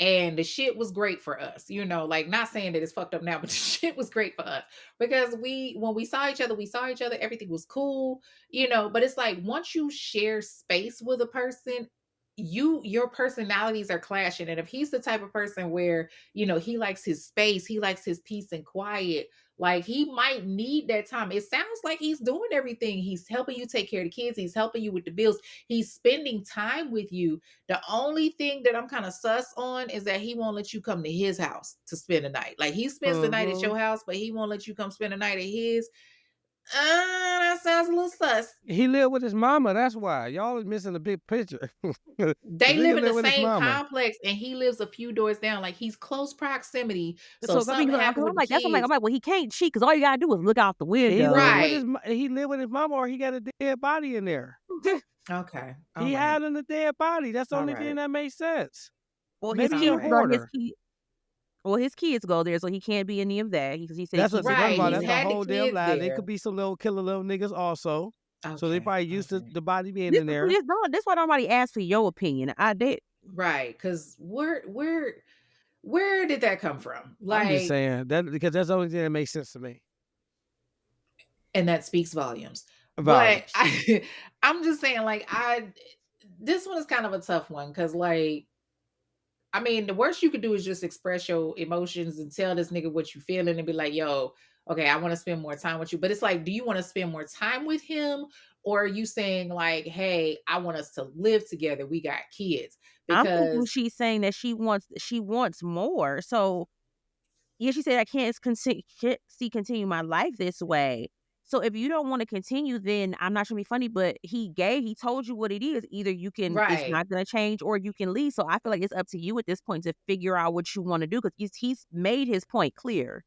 And the shit was great for us, like not saying that it's fucked up now, but the shit was great for us because when we saw each other, everything was cool, but it's like once you share space with a person, your personalities are clashing. And if he's the type of person where, he likes his space, he likes his peace and quiet, like he might need that time. It sounds like he's doing everything. He's helping you take care of the kids, he's helping you with the bills, he's spending time with you. The only thing that I'm kind of sus on is that he won't let you come to his house to spend the night. Like he spends the night at Mm-hmm. your house, but he won't let you come spend the night at his. That sounds a little sus. He lived with his mama. That's why y'all is missing the big picture. The They live nigga in the live with his same mama. complex, and he lives a few doors down. Like he's close proximity. So So if I mean, something happened I'm with the like, that's what I'm like. kids, I'm like, well, he can't cheat because all you gotta do is look out the window. right? He lived with his mama, or he got a dead body in there. Okay, all He right, hiding a dead body. That's the all only thing right, that makes sense. Well, his Maybe he all a kids right. go. hoarder. His kids go there, so he can't be any of that because he said he That's what. keeps See, his first of Right, all, he's that's kids. a had the whole damn kids lie. There could there. be some little killer little niggas also. So they Okay, probably used to okay. the body being in there. That's why nobody asked for your opinion. I did. Right, because where did that come from? I'm just Like, saying that because that's the only thing that makes sense to me. and that speaks volumes. But Volumes. I'm just saying, like, this one is kind of a tough one because, like, I mean, the worst you could do is just express your emotions and tell this nigga what you feeling and be like, yo, okay, I want to spend more time with you. But it's like, do you want to spend more time with him? Or are you saying like, hey, I want us to live together. We got kids. I'm thinking Because she's saying that she wants more. So yeah, she said I can't see continue my life this way. So if you don't want to continue, then I'm not trying to be funny, but he told you what it is. Either it's right. not going to change, or you can leave. So I feel like it's up to you at this point to figure out what you want to do because he's made his point clear.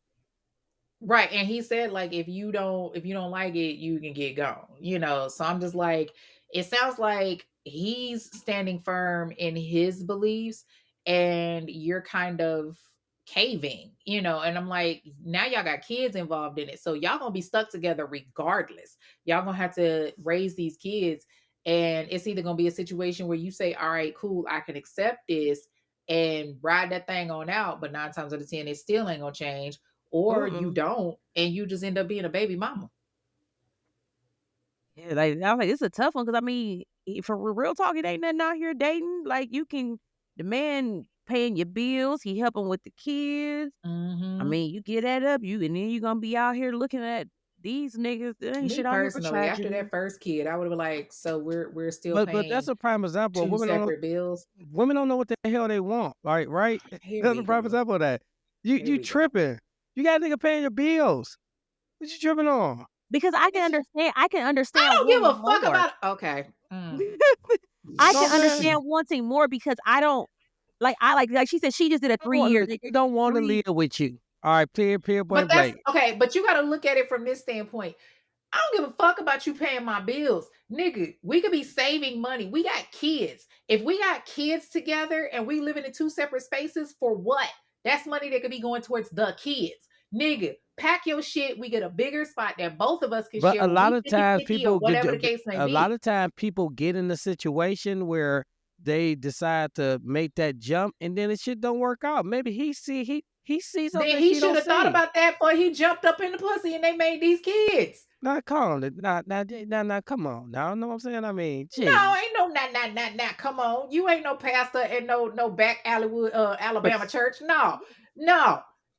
Right. And he said, like, if you don't like it, you can get gone. So I'm just like, it sounds like he's standing firm in his beliefs and you're kind of caving, and I'm like, now y'all got kids involved in it. So y'all gonna be stuck together regardless. Y'all gonna have to raise these kids. And it's either gonna be a situation where you say, all right, cool, I can accept this and ride that thing on out, but 9 times out of 10, it still ain't gonna change, or you Mm-mm. don't and you just end up being a baby mama. Yeah, like I was like, it's a tough one because I mean, for real talk, it ain't nothing out here dating. Like the man paying your bills, he helping with the kids. I Hmm. mean, you get that up, and then you gonna be out here looking at these niggas. There ain't Me shit out here but personally, after tragedy. that first kid, I would have been like, so we're still But that's paying a prime example. two separate bills. Women don't know what the hell they want. Right? Here That's we a prime go. example of that. Here You we go. tripping. You got a nigga paying your bills. What you tripping on? Because I can understand. I can I understand don't give a wanting fuck more. about. Okay. I No, can man. understand wanting more because I don't like. I like she said she just did a 3-year. They don't want to live with you. All right, period, But point that's blank. okay. But you got to look at it from this standpoint. I don't give a fuck about you paying my bills. Nigga, we could be saving money. We got kids. If we got kids together and we living in 2 separate spaces, for what? That's money that could be going towards the kids. Nigga, pack your shit. We get a bigger spot that both of us can But share a when lot we of 50 times 50 or people get whatever the case may a lot be. of times people get in a situation where they decide to make that jump and then the shit don't work out. Maybe he sees something Then that he she should don't have thought see. about that before he jumped up in the pussy and they made these kids. Now come on, now, come on. Now, know what I'm saying? I mean, No, gee. ain't no nah. Come on. You ain't no pastor and no back Hollywood, But Alabama church. No.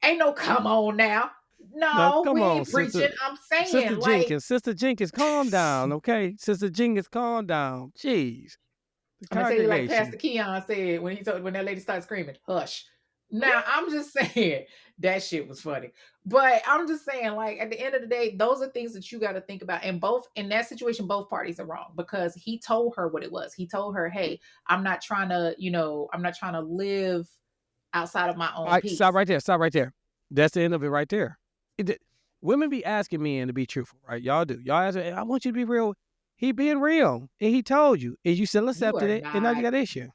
Ain't no come on now. now, No, come we on, ain't preaching. I'm saying, like, Sister Jenkins, calm down, okay? Sister Jenkins, calm down. Jeez, the I'm gonna tell you like congregation. Pastor Keon said when that lady started screaming, hush. Now I'm just saying that shit was funny. But I'm just saying, like, at the end of the day, those are things that you got to think about. And both in that situation, both parties are wrong because he told her what it was. He told her, hey, I'm not trying to live outside of my All own right, stop peace. right there. Stop right there. That's the end of it right there. Women be asking men to be truthful, right? Y'all do. Y'all ask, I want you to be real. He being real, and he told you, and you still You accepted are it, and now you not, got an issue.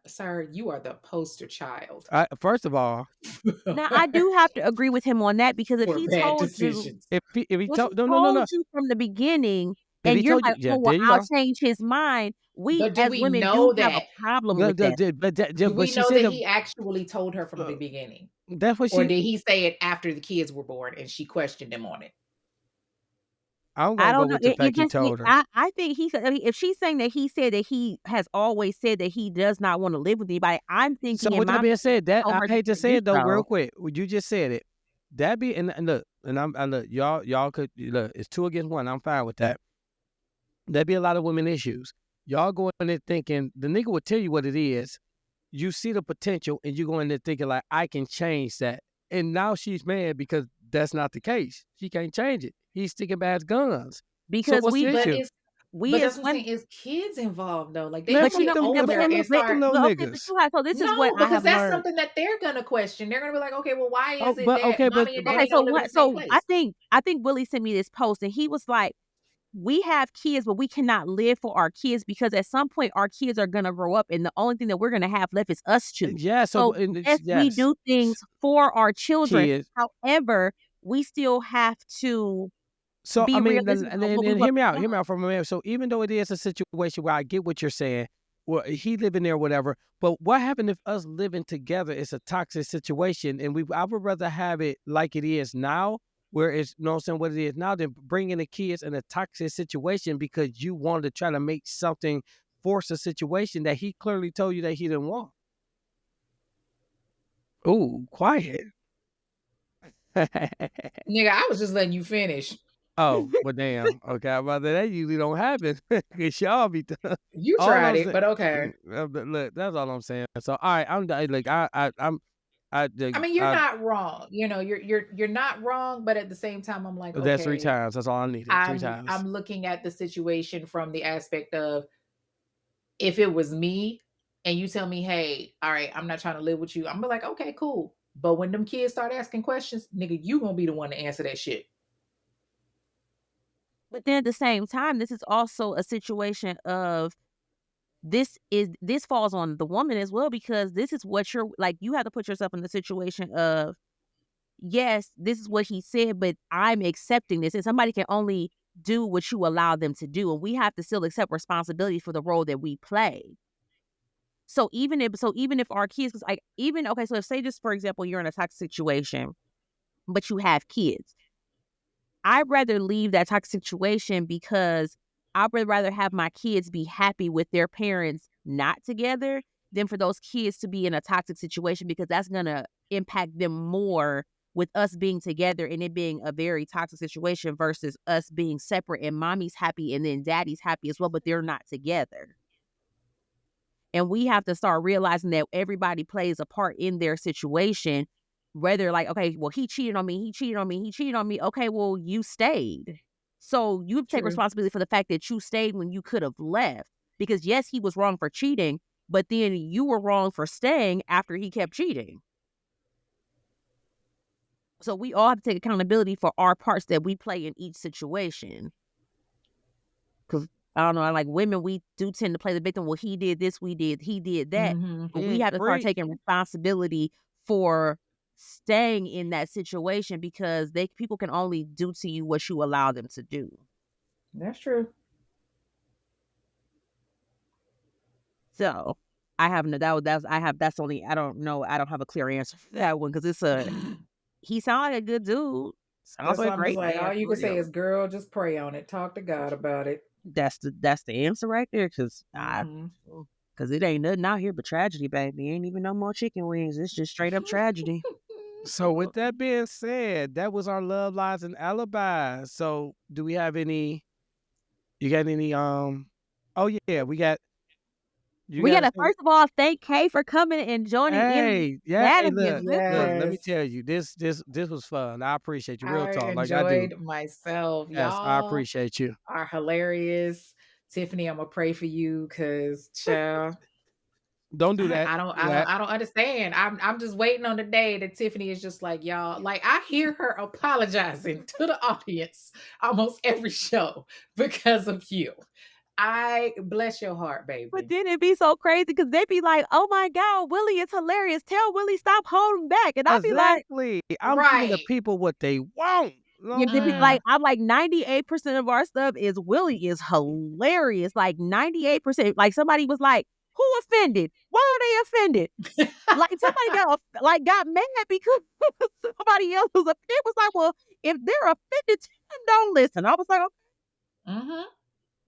sir, you are the poster child First of all, Now I do have to agree with him on that because if for he bad told you, decisions. if he well, if told he no, told you from the beginning, if he and you're told you, like, yeah, oh well, there you I'll go. change his mind. We But do as we women do know have a that? problem with that. Do But we she know said that he actually told her from the beginning? that's what Or she. did he say it after the kids were born and she questioned him on it? I'm I gonna go don't know. with the It fact he just, told her. I think he said, I mean, if she's saying that he said that he has always said that he does not want to live with anybody, I'm So thinking in with my that mind, being he said, that told I her hate to to say do it though, real so. quick. You just said it. That be and look, and I look, y'all could look. It's 2 against 1. I'm fine with that. There be a lot of women issues. Y'all go in there thinking the nigga will tell you what it is. You see the potential, and you go in there thinking like I can change that. And now she's mad because that's not the case. She can't change it. He's sticking by his guns. So Because what's the But issue? it's we but as that's what I'm women, saying. Is kids involved though? Like they Man, could but fuck you know, get them. but, older Fuck and but, them start. little okay, but niggas. you have, so this is what No, I because have that's learned. something that they're gonna question. They're gonna be like, okay, well, why Oh, is it but that okay, but mommy and Okay, daddy so don't live in the what? same So place? I think Willie sent me this post, and he was like, we have kids, but we cannot live for our kids because at some point our kids are gonna grow up, and the only thing that we're gonna have left is us two. yeah. So So yes, we yes, do things for our children. kids. However, we still have to So I be mean, realistic about what we and want for hear them. me out from a man. So even though it is a situation where I get what you're saying, well, he living there, whatever. But what happened if us living together is a toxic situation, and I would rather have it like it is now, where it's you know what I'm saying what it is now, than bringing the kids in a toxic situation because you wanted to try to make something force a situation that he clearly told you that he didn't want. Ooh, quiet. Nigga, I was just letting you finish. Oh, well, damn. Okay, about that usually don't happen because y'all be You all tried I'm it, saying. but okay. But look, that's all I'm saying. So, all right, like I mean, you're not wrong. You know, you're not wrong, but at the same time, I'm like, that's 3 okay, times. That's all I needed. 3 times. I'm looking at the situation from the aspect of if it was me and you tell me, hey, all right, I'm not trying to live with you, I'm gonna be like, okay, cool. But when them kids start asking questions, nigga, you gonna be the one to answer that shit. But then at the same time, this is also a situation of this falls on the woman as well because this is what you're like. You have to put yourself in the situation of yes, this is what he said, but I'm accepting this, and somebody can only do what you allow them to do, and we have to still accept responsibility for the role that we play. So even if our kids, cause like even okay, so if say just for example you're in a toxic situation, but you have kids, I'd rather leave that toxic situation because I would rather have my kids be happy with their parents not together than for those kids to be in a toxic situation because that's going to impact them more with us being together and it being a very toxic situation versus us being separate and mommy's happy and then daddy's happy as well, but they're not together. And we have to start realizing that everybody plays a part in their situation. Whether like, okay, well, he cheated on me. Okay, well, you stayed. So you take True. responsibility for the fact that you stayed when you could have left. Because yes, he was wrong for cheating, but then you were wrong for staying after he kept cheating. So we all have to take accountability for our parts that we play in each situation. Because I don't know, like women, we do tend to play the victim. Well, he did this, he did that. Mm-hmm. But we have to start Preach. taking responsibility for staying in that situation, because people can only do to you what you allow them to do. That's true. So I have no that I have that's only I don't know, I don't have a clear answer for that one, because it's a he sounds like a good dude. Sounds That's like why a I'm just great like, man all you for can say real. is, girl, just pray on it. Talk to God about it. That's the answer right there, because Mhm. it ain't nothing out here but tragedy, baby. Ain't even no more chicken wings. It's just straight up tragedy. So with that being said, that was our love lies and alibis. So do we have any? You got any? Oh yeah, we got. You We got gotta to say. first of all thank Kay for coming and joining in the Hey, yeah. Hey, shenanigans look, with look. us. Let me Yes. tell you, this was fun. I appreciate you. Real I talk, like I do. enjoyed myself. Yes, I Y'all appreciate you. are hilarious. Tiffany, I'm gonna pray for you because child, Don't do that. I Don't don't do I don't that. I don't understand. I'm just waiting on the day that Tiffany is just like, y'all, like I hear her apologizing to the audience almost every show because of you. I bless your heart, But baby. then it'd be so crazy because they'd be like, "Oh my God, Willie is hilarious. Tell Willie stop holding back." And I'd be like, Exactly. I'm giving the Right. people what they want. You know what yeah, I'm they'd be saying? like, I'm like 98% of our stuff is Willie is hilarious. Like 98%. Like somebody was like, "Who offended? Why are they offended?" Like somebody got mad because somebody else was offended. It was like, well, if they're offended, tell them don't listen. I was like, okay, Mm-hmm.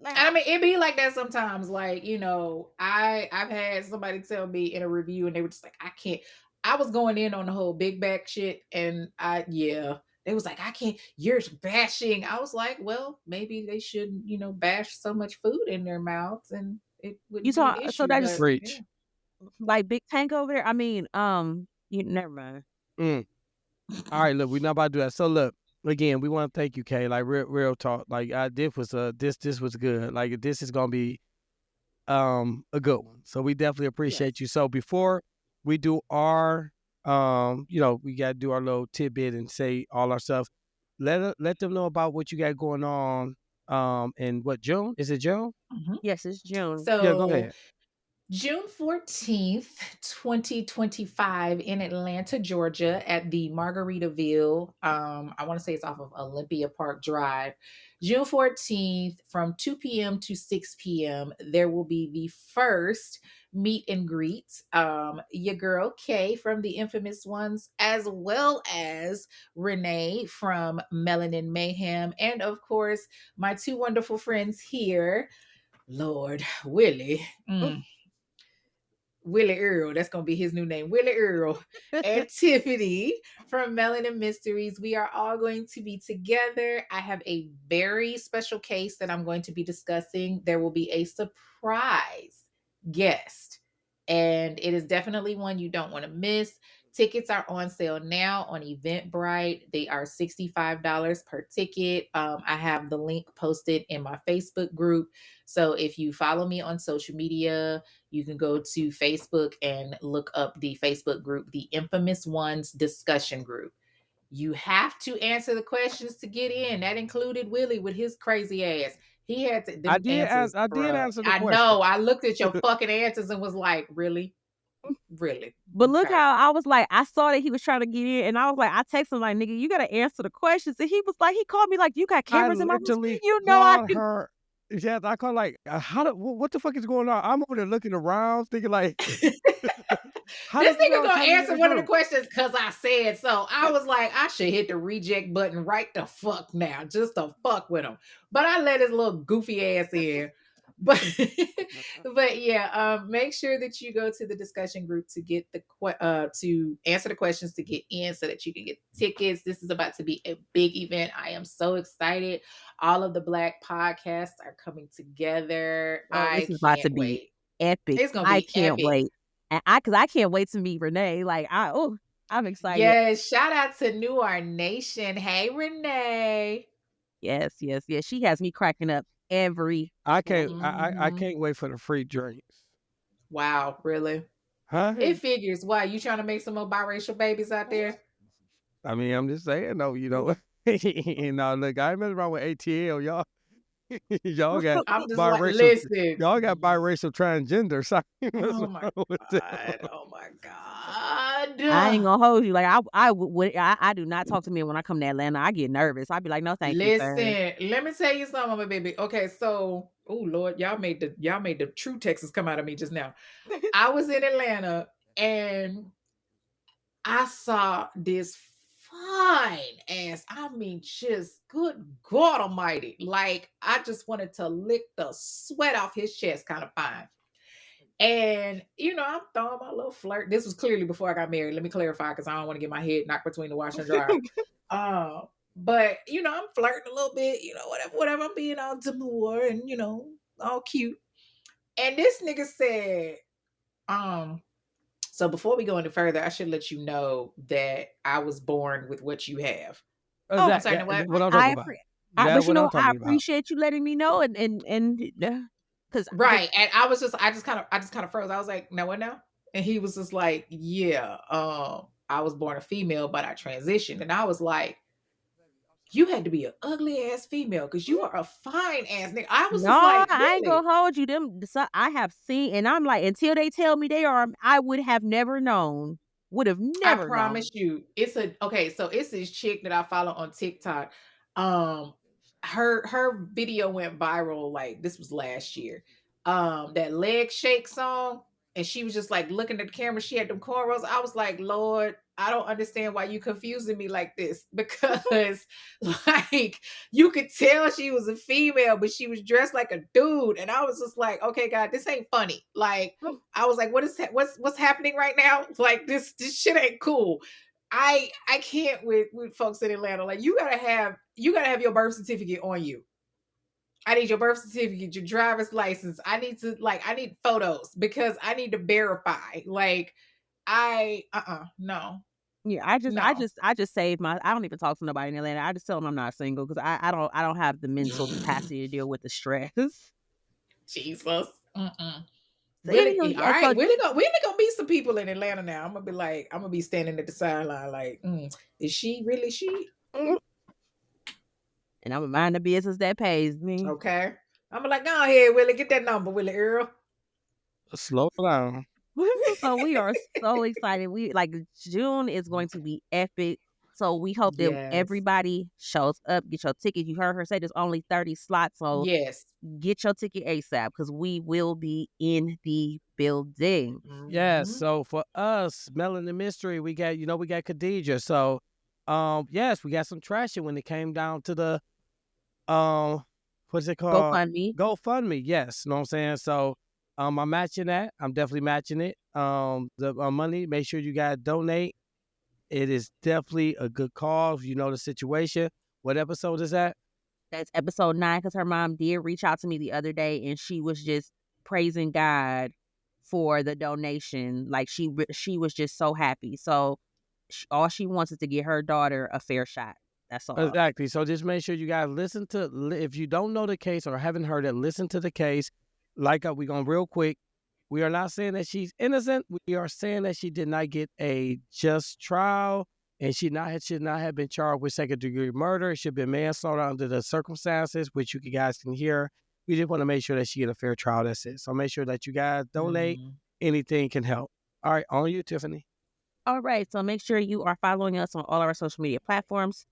And I now. mean, it be like that sometimes. Like, I've had somebody tell me in a review, and they were just like, I can't. I was going in on the whole big back shit, and they was like, I can't. You're bashing. I was like, well, maybe they shouldn't, bash so much food in their mouths, and it You wouldn't be an saw, so issue. that But just Preach. yeah, like Big Tank over there. I mean, you never mind. Mm. All right, look, we're not about to do that. So look, again, we want to thank you, Kay. Like real talk. Like this was this was good. Like this is gonna be a good one. So we definitely Yes. appreciate you. So before we do our we gotta do our little tidbit and say all our stuff. Let them know about what you got going on. In what, June? Is it June? Mhm. Yes, it's June. Yeah, go So ahead. June 14th, 2025 in Atlanta, Georgia at the Margaritaville. I want to say it's off of Olympia Park Drive. June 14th from 2 p.m. to 6 p.m. There will be the first meet and greet. Your girl Kay from the Infamous Ones, as well as Renee from Melanin Mayhem, and of course, my two wonderful friends here, Lord Willie. Willie Earl, that's gonna be his new name, Willie Earl, and Tiffany from Melanin Mysteries. We are all going to be together. I have a very special case that I'm going to be discussing. There will be a surprise guest, and it is definitely one you don't want to miss. Tickets are on sale now on Eventbrite. They are $65 per ticket. I have the link posted in my Facebook group. So if you follow me on social media, you can go to Facebook and look up the Facebook group, the Infamous Ones discussion group. You have to answer the questions to get in. That included Willie with his crazy ass. He had to them answers, I did bruh. answer the I question. know. I looked at your fucking answers and was like, really? Really? But look Okay. how I was like, I saw that he was trying to get in, and I was like, I texted him like, nigga, you gotta answer the questions. And he was like, he called me like, you got I cameras in my room? literally You know I called do. her. Yes, I called like, what the fuck is going on? I'm over there looking around, thinking like, how This this nigga girl gonna trying to get in answer the one of the group? questions because I said so. I was like, I should hit the reject button right the fuck now, just to fuck with him. But I let his little goofy ass in. But but yeah, make sure that you go to the discussion group to get to answer the questions to get in so that you can get tickets. This is about to be a big event. I am so excited. All of the Black podcasts are coming together. Oh, this I is about to can't be wait. epic. It's gonna I be can't epic. wait. And I can't wait to meet Renee. Like, I'm excited. Yes, shout out to New Our Nation. Hey, Renee. Yes. She has me cracking up every I day. Mhm. can't wait for the free drinks. Wow, really? Huh? It figures. Why you trying to make some more biracial babies out there? I mean, I'm just saying though, look, I ain't messing around with ATL, y'all. y'all got I'm just like, biracial listen. y'all got biracial transgenders. I ain't Oh messing my around with them. god. Oh my I ain't god. gonna hold you. Like I do not talk to men when I come to Atlanta. I get nervous. I'd be like, no, thank you, sir. Listen, let me tell you something, my baby. Okay, so oh Lord, y'all made the true Texas come out of me just now. I was in Atlanta and I saw this fine ass. I mean, just good God Almighty. Like, I just wanted to lick the sweat off his chest, kind of fine. And I'm throwing my little flirt. This was clearly before I got married. Let me clarify because I don't want to get my head knocked between the washer and dryer. Uh, but I'm flirting a little bit, whatever. I'm being all demure and all cute. And this nigga said, um, so before we go any further, I should let you know that I was born with what you have. Oh, I'm sorry, Yeah, know what? what I'm talking I, about. but That's what I'm I talking about. appreciate you letting me know and because Right. And I just kind of froze. I was like, no, what now? And he was just like, yeah, I was born a female, but I transitioned. And I was like, you had to be an ugly ass female because you are a fine ass nigga. I was no, just like, I ain't really? gonna hold you. I have seen, and I'm like, until they tell me they are, I would have never known. Would have I never known. promise you, so it's this chick that I follow on TikTok. Um, her video went viral like this was last year. That leg shake song, and she was just like looking at the camera. She had them cornrows. I was like, Lord, I don't understand why you confusing me like this because like you could tell she was a female, but she was dressed like a dude, and I was just like, okay, God, this ain't funny. Like I was like, what is that? What's happening right now? Like this shit ain't cool. I can't with folks in Atlanta. Like you gotta have your birth certificate on you. I need your birth certificate, your driver's license. I need photos because I need to verify. Like no. Yeah, No. I just save my. I don't even talk to nobody in Atlanta. I just tell them I'm not single because I don't have the mental capacity to deal with the stress. Jesus. Mm-mm. So Willie, anyway, all yeah, right, so Willie gonna meet some people in Atlanta now. I'm gonna be standing at the sideline like, is she really she? and I'm a mind the business that pays me. Okay. I'm like, go ahead, Willie, get that number, Willie Earl. Slow down. So we are so excited. We like June is going to be epic. So we hope that Yes. everybody shows up, get your ticket. You heard her say there's only 30 slots, so Yes. get your ticket ASAP because we will be in the building. Yes. Mhm. So for us, Melanin Mystery, we got Khadijah. So yes, we got some traction when it came down to the um what's it called? GoFundMe. GoFundMe. Yes. You know what I'm saying? So I'm matching that. I'm definitely matching it. The money, make sure you guys donate. It is definitely a good cause. You know the situation. What episode is that? That's episode 9 because her mom did reach out to me the other day and she was just praising God for the donation. Like she was just so happy. So all she wants is to get her daughter a fair shot. That's all. Exactly. So just make sure you guys if you don't know the case or haven't heard it, listen to the case. Like we going real quick. We are not saying that she's innocent. We are saying that she did not get a just trial and should not have been charged with second-degree murder. It should have been manslaughter under the circumstances, which you guys can hear. We just want to make sure that she get a fair trial. That's it. So make sure that you guys donate. Mhm. Anything can help. All right, on you, Tiffany. All right. So make sure you are following us on all our social media platforms.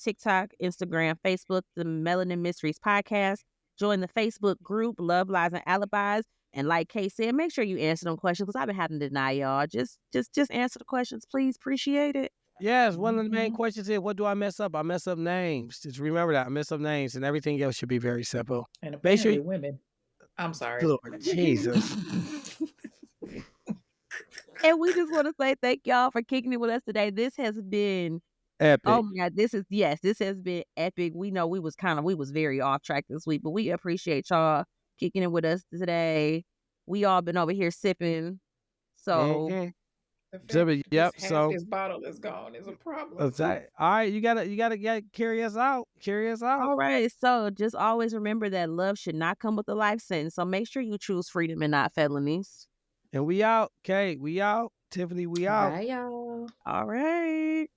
TikTok, Instagram, Facebook, the Melanin Mysteries podcast. Join the Facebook group, Love, Lies, and Alibis. And like Kay said, make sure you answer them questions because I've been having to deny y'all. Just answer the questions, please. Appreciate it. Yes, one of the main Mhm. questions is, what do I mess up? I mess up names. Just remember that. I mess up names, and everything else should be very simple. And Make sure apparently women. I'm sorry. Lord Jesus. And we just want to say thank y'all for kicking it with us today. This has been, oh Epic. my God, this has been epic. We know we was very off track this week, but we appreciate y'all kicking it with us today. We all been over here sipping. So Mhm. The fact Jimmy, that yep. half So this bottle is gone is a problem. all right, you gotta carry us out. Carry us out. All right. So just always remember that love should not come with a life sentence. So make sure you choose freedom and not felonies. And we out. Okay, we out. Tiffany, we out. Bye, y'all. All right.